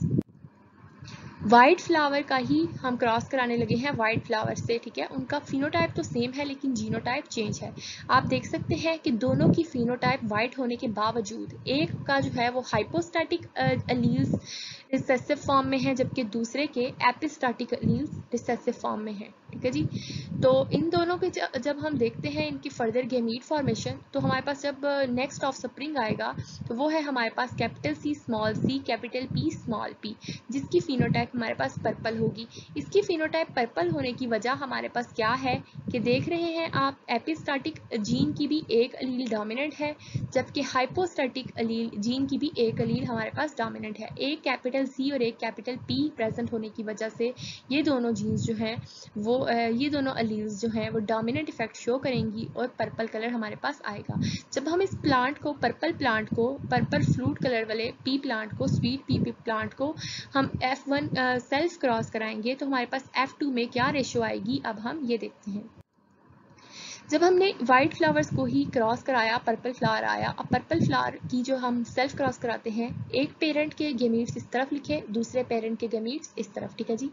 वाइट फ्लावर का ही हम क्रॉस कराने लगे हैं वाइट फ्लावर से, ठीक है। उनका फिनोटाइप तो सेम है लेकिन जीनोटाइप चेंज है। आप देख सकते हैं कि दोनों की फिनोटाइप वाइट होने के बावजूद एक का जो है वो हाइपोस्टैटिक अलील्स रिसेसिव फॉर्म में है, जबकि दूसरे के एपिस्टैटिक अलील्स रिसेसिव फॉर्म में है, ठीक है जी। तो इन दोनों के जब हम देखते हैं इनकी फर्दर गेमीट फॉर्मेशन, तो हमारे पास जब नेक्स्ट ऑफ स्प्रिंग आएगा तो वो है हमारे पास capital C small C capital P small P, जिसकी फिनोटाइप हमारे पास पर्पल होगी। इसकी फिनोटाइप पर्पल होने की वजह हमारे पास क्या है कि देख रहे हैं आप, एपिस्टैटिक जीन की भी एक अलील डोमिनेंट है, जबकि हाइपोस्टैटिक अलील जीन की भी एक अलील हमारे पास डोमिनेंट है। एक कैपिटल सी और एक कैपिटल पी प्रेजेंट होने की वजह से ये दोनों जीन्स जो हैं वो ये दोनों अलील्स जो हैं वो डोमिनेंट इफेक्ट शो करेंगी और पर्पल कलर हमारे पास आएगा। जब हम इस प्लांट को पर्पल फ्रूट कलर वाले पी प्लांट को, स्वीट पी प्लांट को हम F1 सेल्फ क्रॉस कराएंगे तो हमारे पास F2 में क्या रेशो आएगी, अब हम ये देखते हैं। जब हमने वाइट फ्लावर्स को ही क्रॉस कराया पर्पल फ्लावर आया। अब पर्पल फ्लावर की जो हम सेल्फ क्रॉस कराते हैं, एक पेरेंट के गेमीट्स इस तरफ लिखे, दूसरे पेरेंट के गेमीट्स इस तरफ, ठीक है जी।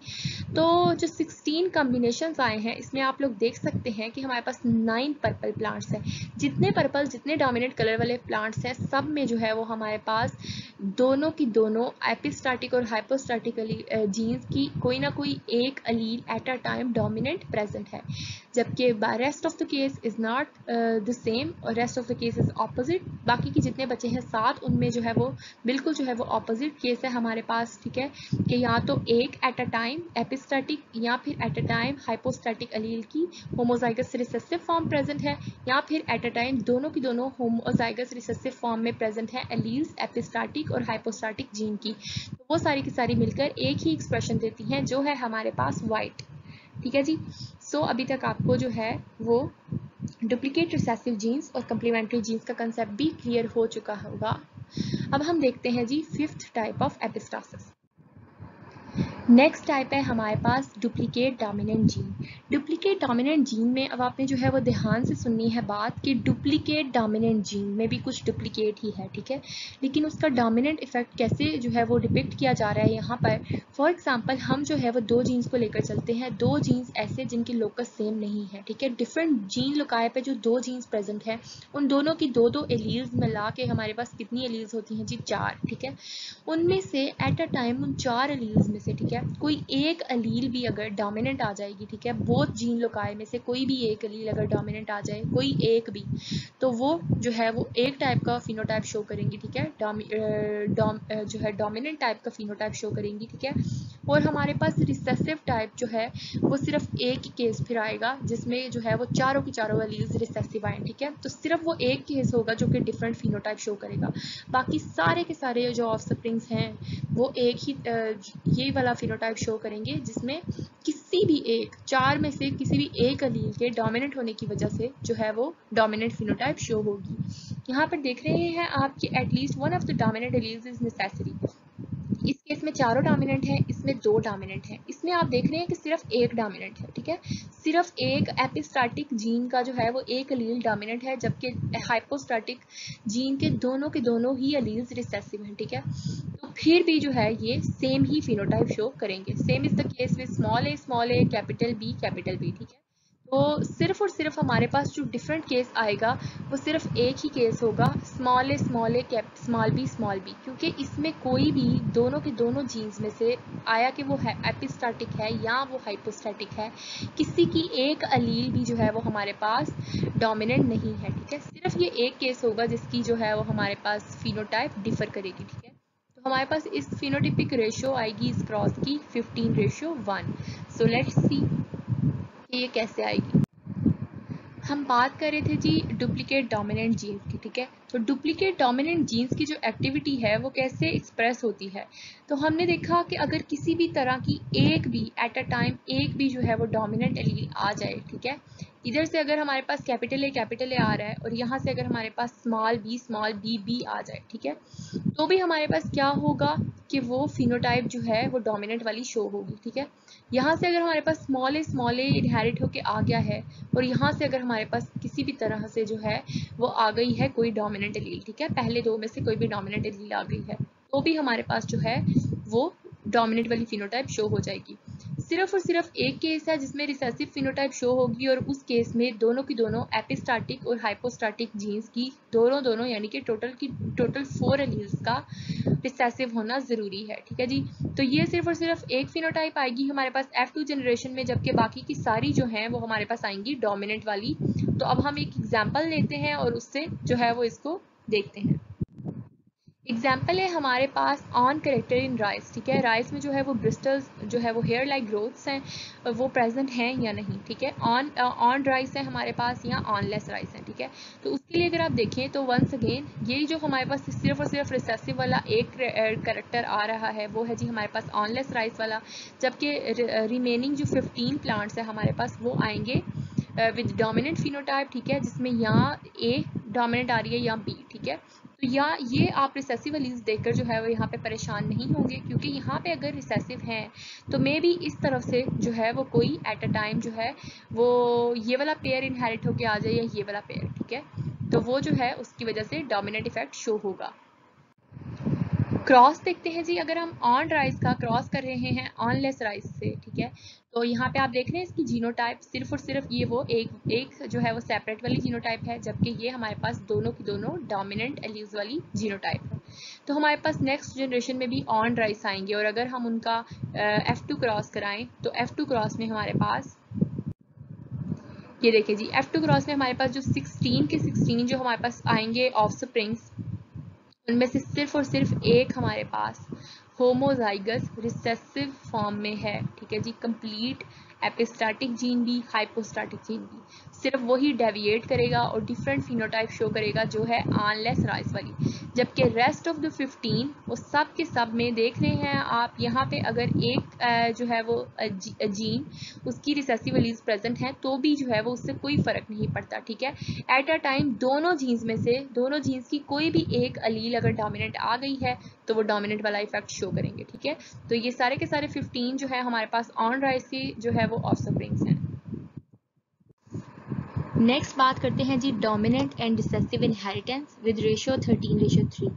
तो जो 16 कॉम्बिनेशंस आए हैं इसमें आप लोग देख सकते हैं कि हमारे पास 9 पर्पल प्लांट्स हैं। जितने डोमिनेंट कलर वाले प्लांट्स हैं सब में जो है वो हमारे पास दोनों की दोनों एपिस्टैटिक और हाइपोस्टैटिक जीन्स की कोई ना कोई एक allele at a time dominant present है, जबकि rest of the case is not the same और rest of the case is opposite. बाकी के जितने बचे हैं 7 उनमें जो है वो बिल्कुल जो है वो ऑपोजिट केस है हमारे पास, ठीक है। कि या तो एक एट अ टाइम एपिस्टैटिक या फिर एट अ टाइम हाइपोस्टैटिक अलील की होमोजाइगस रिसेसिव फॉर्म प्रेजेंट है, या फिर एट अ टाइम दोनों की दोनों होमोजाइगस रिसेसिव फॉर्म में प्रेजेंट है अलील्स एपिस्टैटिक और हाइपोस्टैटिक जीन की। तो वो सारी की सारी मिलकर एक ही एक्सप्रेशन देती हैं जो है हमारे पास वाइट, ठीक है जी। सो अभी तक आपको जो है वो डुप्लीकेट रिसेसिव जीन्स और कम्प्लीमेंट्री जीन्स का कंसेप्ट भी क्लियर हो चुका होगा। अब हम देखते हैं जी 5th type of epistasis. Next type है हमारे पास duplicate dominant gene. Duplicate dominant gene में अब आपने जो है वो ध्यान से सुननी है बात कि डुप्लीकेट डोमिनेंट जीन में भी कुछ डुप्लीकेट ही है, ठीक है। लेकिन उसका डोमिनेंट इफेक्ट कैसे जो है वो डिपिक्ट किया जा रहा है यहाँ पर। फॉर एग्जांपल हम जो है वो दो जीन्स को लेकर चलते हैं, दो जीन्स ऐसे जिनकी लोकस सेम नहीं है, ठीक है। डिफरेंट जीन लोकाई पे जो दो जीन्स प्रेजेंट है उन दोनों की दो दो एलील्स मिला के हमारे पास कितनी एलील्स होती हैं जी, 4, ठीक है। उनमें से एट अ टाइम उन 4 एलील्स में से, ठीक है, कोई एक अलील भी अगर डोमिनेंट आ जाएगी, ठीक है, बोथ जीन लोकाई में से कोई भी एक अलील अगर डोमिनेंट आ जाए, कोई एक भी, तो वो जो है वो एक टाइप का फिनोटाइप शो करेंगी, ठीक है। जो है डोमिनेंट टाइप का फिनोटाइप शो करेंगी, ठीक है। और हमारे पास रिसेसिव टाइप जो है वो सिर्फ एक ही केस फिर आएगा जिसमें जो है वो चारों की चारों एलील्स रिसेसिव आए, ठीक है। तो सिर्फ वो एक केस होगा जो कि डिफरेंट फिनोटाइप शो करेगा, बाकी सारे के सारे जो ऑफस्प्रिंग्स हैं वो एक ही ये वाला फिनोटाइप शो करेंगे जिसमें किसी भी एक चार में से किसी भी एक एलील के डोमिनेंट होने की वजह से जो है वो डोमिनेंट फिनोटाइप शो होगी। यहाँ पर देख रहे हैं आप कि at least one of the dominant alleles is necessary. इस केस में चारों डोमिनेंट हैं, इसमें दो डोमिनेंट हैं, इसमें आप देख रहे हैं कि सिर्फ एक डोमिनेंट है, ठीक है। सिर्फ एक एपिस्टैटिक जीन का जो है वो एक एलील डोमिनेंट है, जबकि हाइपोस्टैटिक जीन के दोनों ही एलील्स रिसेसिव हैं, ठीक है। तो फिर भी जो है ये सेम ही फिनोटाइप शो करेंगे। Same is the case with small a capital B, ठीक है। तो सिर्फ और सिर्फ हमारे पास जो डिफरेंट केस आएगा वो सिर्फ एक ही केस होगा, स्मॉल ए स्मॉल बी, क्योंकि इसमें कोई भी दोनों के दोनों जीन्स में से आया कि वो एपिस्टैटिक है या वो हाइपोस्टैटिक है, किसी की एक अलील भी जो है वो हमारे पास डोमिनेंट नहीं है, ठीक है। सिर्फ ये एक केस होगा जिसकी जो है वो हमारे पास फिनोटाइप डिफर करेगी, ठीक है। तो हमारे पास इस फिनोटिपिक रेशियो आएगी इस क्रॉस की 15:1। सो लेट्स सी कि ये कैसे आएगी। हम बात कर रहे थे जी डुप्लीकेट डोमिनेंट जीन्स की, ठीक है। तो डुप्लीकेट डोमिनेंट जीन्स की जो एक्टिविटी है वो कैसे एक्सप्रेस होती है, तो हमने देखा कि अगर किसी भी तरह की एक भी एट अ टाइम एक भी जो है वो डोमिनेंट एलील आ जाए, ठीक है। इधर से अगर हमारे पास कैपिटल ए आ रहा है और यहाँ से अगर हमारे पास स्मॉल बी आ जाए, ठीक है, तो भी हमारे पास क्या होगा कि वो फिनोटाइप जो है वो डोमिनेंट वाली शो होगी, ठीक है। यहाँ से अगर हमारे पास स्मॉल ए इनहेरिट होके आ गया है और यहाँ से अगर हमारे पास किसी भी तरह से जो है वो आ गई है कोई डोमिनेंट एलील, ठीक है, पहले दो में से कोई भी डोमिनेंट एलील आ गई है, तो भी हमारे पास जो है वो डोमिनेंट वाली फिनोटाइप शो हो जाएगी। सिर्फ और सिर्फ एक केस है जिसमें रिसेसिव फिनोटाइप शो होगी और उस केस में दोनों की दोनों एपिस्टैटिक और हाइपोस्टैटिक जीन्स की दोनों यानी कि टोटल 4 एलील्स का रिसेसिव होना जरूरी है, ठीक है जी। तो ये सिर्फ और सिर्फ एक फिनोटाइप आएगी हमारे पास F2 जनरेशन में, जबकि बाकी की सारी जो हैं वो हमारे पास आएंगी डोमिनेंट वाली। तो अब हम एक एग्जांपल लेते हैं और उससे जो है वो इसको देखते हैं। एग्जाम्पल है हमारे pass on character in rice, ठीक है। राइस में जो है वो ब्रिस्टल्स जो है वो हेयर लाइक ग्रोथ्स हैं वो प्रेजेंट हैं या नहीं, ठीक है। ऑन राइस है हमारे पास या ऑनलेस राइस है, ठीक है। तो उसके लिए अगर आप देखें तो वंस अगेन ये जो हमारे पास सिर्फ और सिर्फ रिसेसिव वाला एक करेक्टर आ रहा है वो है जी हमारे पास ऑनलेस राइस वाला, जबकि रिमेनिंग जो 15 प्लांट्स है हमारे पास वो आएंगे विद डोमिनेंट फिनोटाइप, ठीक है, जिसमें यहाँ ए डोमिनेंट आ रही है या बी, ठीक है। तो या ये आप रिसेसिव एलील्स देखकर जो है वो यहाँ पे परेशान नहीं होंगे, क्योंकि यहाँ पे अगर रिसेसिव हैं तो मे बी इस तरफ से जो है वो कोई एट अ टाइम जो है वो ये वाला पेयर इनहेरिट होके आ जाए या ये वाला पेयर, ठीक है। तो वो जो है उसकी वजह से डोमिनेंट इफेक्ट शो होगा। क्रॉस देखते हैं जी, अगर हम ऑन राइस का क्रॉस कर रहे हैं ऑन लेस राइस से, ठीक है, तो यहाँ पे आप देख रहे हैं इसकी जीनोटाइप सिर्फ और सिर्फ ये वो एक जो है वो सेपरेट वाली जीनोटाइप है, जबकि ये हमारे पास दोनों की दोनों डोमिनेंट एलील्स वाली जीनोटाइप है। तो हमारे पास नेक्स्ट जनरेशन में भी ऑन राइस आएंगे और अगर हम उनका F2 क्रॉस कराएं तो F2 क्रॉस में हमारे पास ये देखिए जी, F2 क्रॉस में हमारे पास जो 16 के 16 जो हमारे पास आएंगे ऑफस्प्रिंग्स, उनमें से सिर्फ और सिर्फ एक हमारे पास होमोजाइगस रिसेसिव फॉर्म में है, ठीक है जी। कंप्लीट एपिस्टैटिक जीन भी हाइपोस्टैटिक जीन भी, सिर्फ वही डेविएट करेगा और डिफरेंट फिनोटाइप शो करेगा जो है ऑनलेस राइस वाली, जबकि रेस्ट ऑफ द 15 वो सब के सब में देख रहे हैं आप यहाँ पे अगर एक जो है वो जीन उसकी रिसेसिव एलील्स प्रेजेंट हैं तो भी जो है वो उससे कोई फर्क नहीं पड़ता, ठीक है। एट अ टाइम दोनों जीन्स की कोई भी एक एलील अगर डोमिनेंट आ गई है तो वो डोमिनेंट वाला इफेक्ट शो करेंगे, ठीक है। तो ये सारे के सारे 15 जो है हमारे पास ऑन राइस की जो है वो ऑफस्प्रिंग्स हैं। नेक्स्ट बात करते हैं जी dominant and recessive inheritance with ratio 13:3।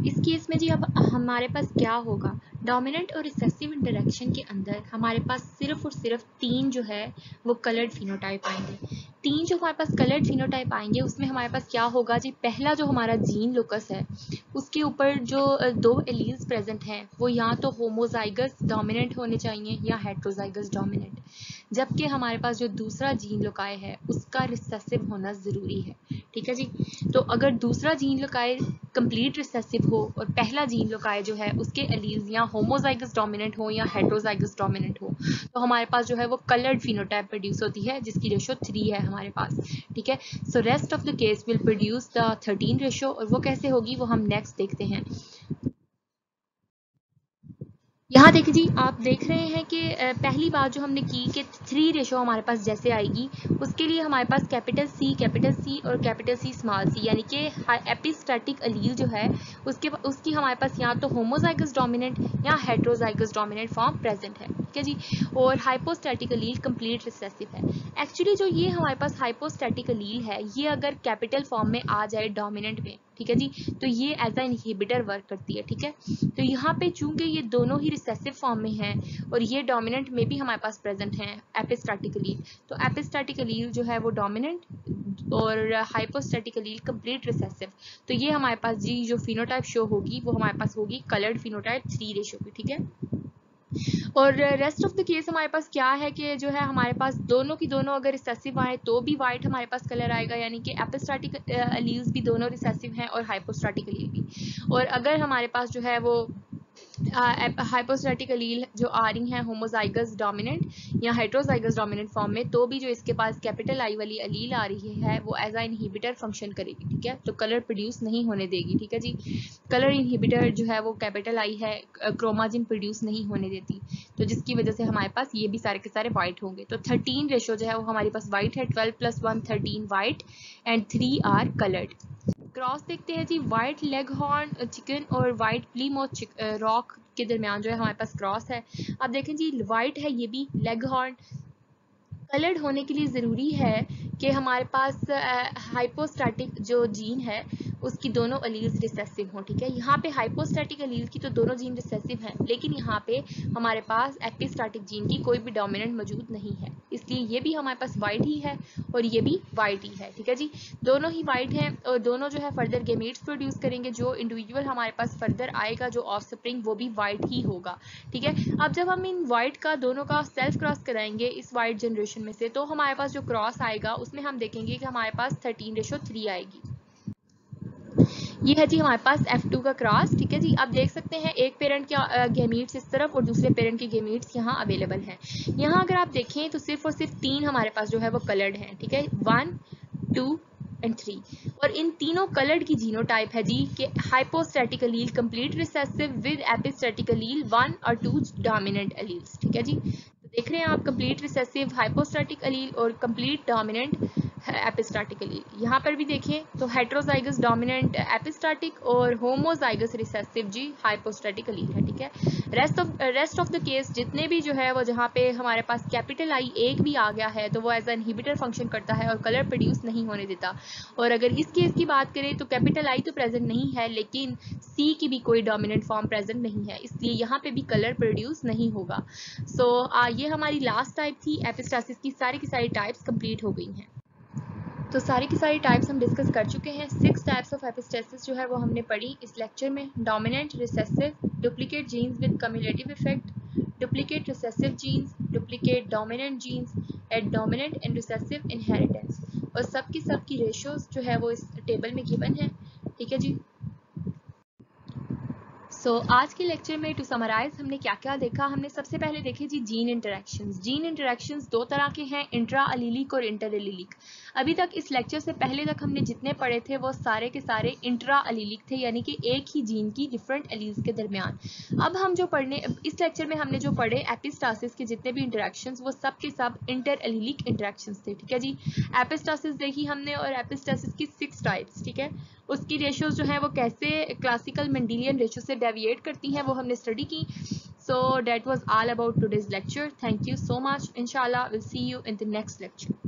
इस केस में जी अब हमारे पास क्या होगा, डोमिनेंट और रिसेसिव इंटरेक्शन के अंदर हमारे पास सिर्फ और सिर्फ 3 जो है वो कलर्ड फिनोटाइप आएंगे। 3 जो हमारे पास कलर्ड फिनोटाइप आएंगे उसमें हमारे पास क्या होगा जी, पहला जो हमारा जीन लोकस है उसके ऊपर जो 2 एलील्स प्रेजेंट हैं वो या तो होमोजाइगस डोमिनेंट होने चाहिए या हेट्रोजाइगस डोमिनेंट। जबकि हमारे पास जो दूसरा जीन लोकाई है उसका रिसेसिव होना ज़रूरी है। ठीक है जी। तो अगर दूसरा जीन लोकाई कंप्लीट रिसेसिव हो और पहला जीन लोकाई जो है उसके एलील्स या होमोजाइगस डोमिनेंट हो या हेटेरोजाइगस डोमिनेंट हो, तो हमारे पास जो है वो कलर्ड फिनोटाइप प्रोड्यूस होती है जिसकी रेशो 3 है हमारे पास। ठीक है। So rest of the case will produce the 13 ratio, और वो कैसे होगी वो हम नेक्स्ट देखते हैं। यहाँ देखिए जी, आप देख रहे हैं कि पहली बात जो हमने की कि 3 रेशो हमारे पास जैसे आएगी, उसके लिए हमारे पास कैपिटल सी और कैपिटल सी स्मॉल सी, यानी कि एपिस्टैटिक अलील जो है उसकी हमारे पास या तो होमोजाइगस डोमिनेंट या हेटेरोजाइगस डोमिनेंट फॉर्म प्रेजेंट है। ठीक है जी। और हाइपोस्टैटिक अलील कंप्लीट रिसेसिव है। एक्चुअली जो ये हमारे पास हाइपोस्टैटिक अलील है, ये अगर कैपिटल फॉर्म में आ जाए डोमिनेंट में, ठीक है जी, तो ये एज अ इनहिबिटर वर्क करती है। ठीक है। तो यहाँ पे चूंकि ये दोनों ही रिसेसिव फॉर्म में हैं और ये डोमिनेंट में भी हमारे पास प्रेजेंट हैं एपिस्टैटिक अलील, तो एपिस्टैटिक अलील जो है वो डोमिनेंट और हाइपोस्टैटिक अलील कंप्लीट रिसेसिव। तो ये हमारे पास जी जो फिनोटाइप शो होगी वो हमारे पास होगी कलर्ड फिनोटाइप 3 रेशो की। ठीक है। और रेस्ट ऑफ द केस हमारे पास क्या है कि जो है हमारे पास दोनों की दोनों अगर रिसेसिव आए तो भी वाइट हमारे पास कलर आएगा, यानी कि एपिस्टैटिक अलील्स भी दोनों रिसेसिव हैं और हाइपोस्टैटिक अलील भी। और अगर हमारे पास जो है वो हाइपोस्टैटिक अलील जो आ रही हैं होमोजाइगस डोमिनेंट या हेटेरोजाइगस डोमिनेंट फॉर्म में, तो भी जो इसके पास कैपिटल आई वाली अलील आ रही है वो एज अ इनहिबिटर फंक्शन करेगी। ठीक है। तो कलर प्रोड्यूस नहीं होने देगी। ठीक है जी। कलर इनहिबिटर जो है वो कैपिटल आई है, क्रोमाजिन प्रोड्यूस नहीं होने देती, तो जिसकी वजह से हमारे पास ये भी सारे के सारे वाइट होंगे। तो 13 रेशो जो है वो हमारे पास वाइट है, 12 + 1 13 white and 3 are coloured. Cross देखते हैं जी, व्हाइट लेग हॉर्न चिकन और व्हाइट प्लीमाउथ रॉक के दरमियान जो है हमारे पास क्रॉस है। अब देखें जी, व्हाइट है ये भी, लेग हॉर्न कलर्ड होने के लिए ज़रूरी है कि हमारे पास हाइपोस्टैटिक जो जीन है उसकी दोनों अलील्स रिसेसिव हों। ठीक है। यहाँ पे हाइपोस्टैटिक अलील की तो दोनों जीन रिसेसिव हैं, लेकिन यहाँ पे हमारे पास एपिस्टैटिक जीन की कोई भी डोमिनेंट मौजूद नहीं है, इसलिए ये भी हमारे पास वाइट ही है और ये भी वाइट ही है। ठीक है जी। दोनों ही वाइट हैं और दोनों जो है फर्दर गेमेट्स प्रोड्यूस करेंगे। जो इंडिविजुअल हमारे पास फर्दर आएगा जो ऑफस्प्रिंग, वो भी वाइट ही होगा। ठीक है। अब जब हम इन वाइट का दोनों का सेल्फ क्रॉस कराएंगे इस वाइट जनरेशन में से, तो हमारे पास जो क्रॉस आएगा उसमें हम देखेंगे कि हमारे पास 13:3 आएगी। ये है जी हमारे पास F2 का क्रॉस। ठीक है जी। आप देख सकते हैं एक पेरेंट के गेमीट्स इस तरफ और दूसरे पेरेंट के गेमीट्स यहाँ अवेलेबल हैं। यहाँ अगर आप देखें तो सिर्फ और सिर्फ 3 हमारे पास जो है वो कलर्ड हैं। ठीक है। 1 2 एंड 3, और इन तीनों कलर्ड की जीनोटाइप है जी कि hypostatic allele complete recessive with epistatic allele 1 और 2 डोमिनेंट अलील्स। ठीक है जी। तो देख रहे हैं आप, कंप्लीट रिसेसिव हाइपोस्टैटिक अलील और कंप्लीट डोमिनेंट एपिस्टैटिक अलील। यहाँ पर भी देखें तो हेटेरोजाइगस डोमिनेंट एपिस्टैटिक और होमोजाइगस रिसेसिव जी हाइपोस्टैटिक अलील है। ठीक है। रेस्ट ऑफ द केस जितने भी जो है वो जहाँ पे हमारे पास कैपिटल आई एक भी आ गया है तो वो एज एन इनहिबिटर फंक्शन करता है और कलर प्रोड्यूस नहीं होने देता। और अगर इस केस की बात करें तो कैपिटल आई तो प्रेजेंट नहीं है, लेकिन सी की भी कोई डोमिनेंट फॉर्म प्रेजेंट नहीं है, इसलिए यहाँ पे भी कलर प्रोड्यूस नहीं होगा। सो ये हमारी लास्ट टाइप थी एपिस्टासिस की सारी टाइप्स कंप्लीट हो गई हैं। तो सारी की सारी टाइप्स हम डिस्कस कर चुके हैं। 6 टाइप्स ऑफ एपिस्टेसिस जो है वो हमने पढ़ी इस लेक्चर में। Dominant, recessive, duplicate genes with cumulative effect, duplicate recessive genes, duplicate dominant genes, at dominant and recessive inheritance, और सब की रेशियोज जो है वो इस टेबल में गिवन है। ठीक है जी। आज के लेक्चर में टू समराइज हमने क्या क्या देखा। हमने सबसे पहले देखे जी जीन इंटरेक्शंस। जीन इंटरेक्शंस 2 तरह के हैं, इंट्रा अलीलिक और इंटर अलीलिक। अभी तक इस लेक्चर से पहले तक हमने जितने पढ़े थे वो सारे के सारे इंट्रा अलीलिक थे, यानी कि एक ही जीन की डिफरेंट अलील्स के दरमियान। अब हम जो पढ़ने इस लेक्चर में हमने जो पढ़े एपिस्टासिस के जितने भी इंटरेक्शंस वो सब के सब इंटर अलीलिक इंटरेक्शंस थे। ठीक है जी। एपिस्टासिस देखी हमने और एपिस्टासिस की 6 टाइप्स। ठीक है। उसकी रेशियोज जो है वो कैसे क्लासिकल मेंडेलियन रेशियो से डेविएट करती हैं वो हमने स्टडी की। So that was all about today's lecture. Thank you so much. इंशाल्लाह will see you in the next lecture.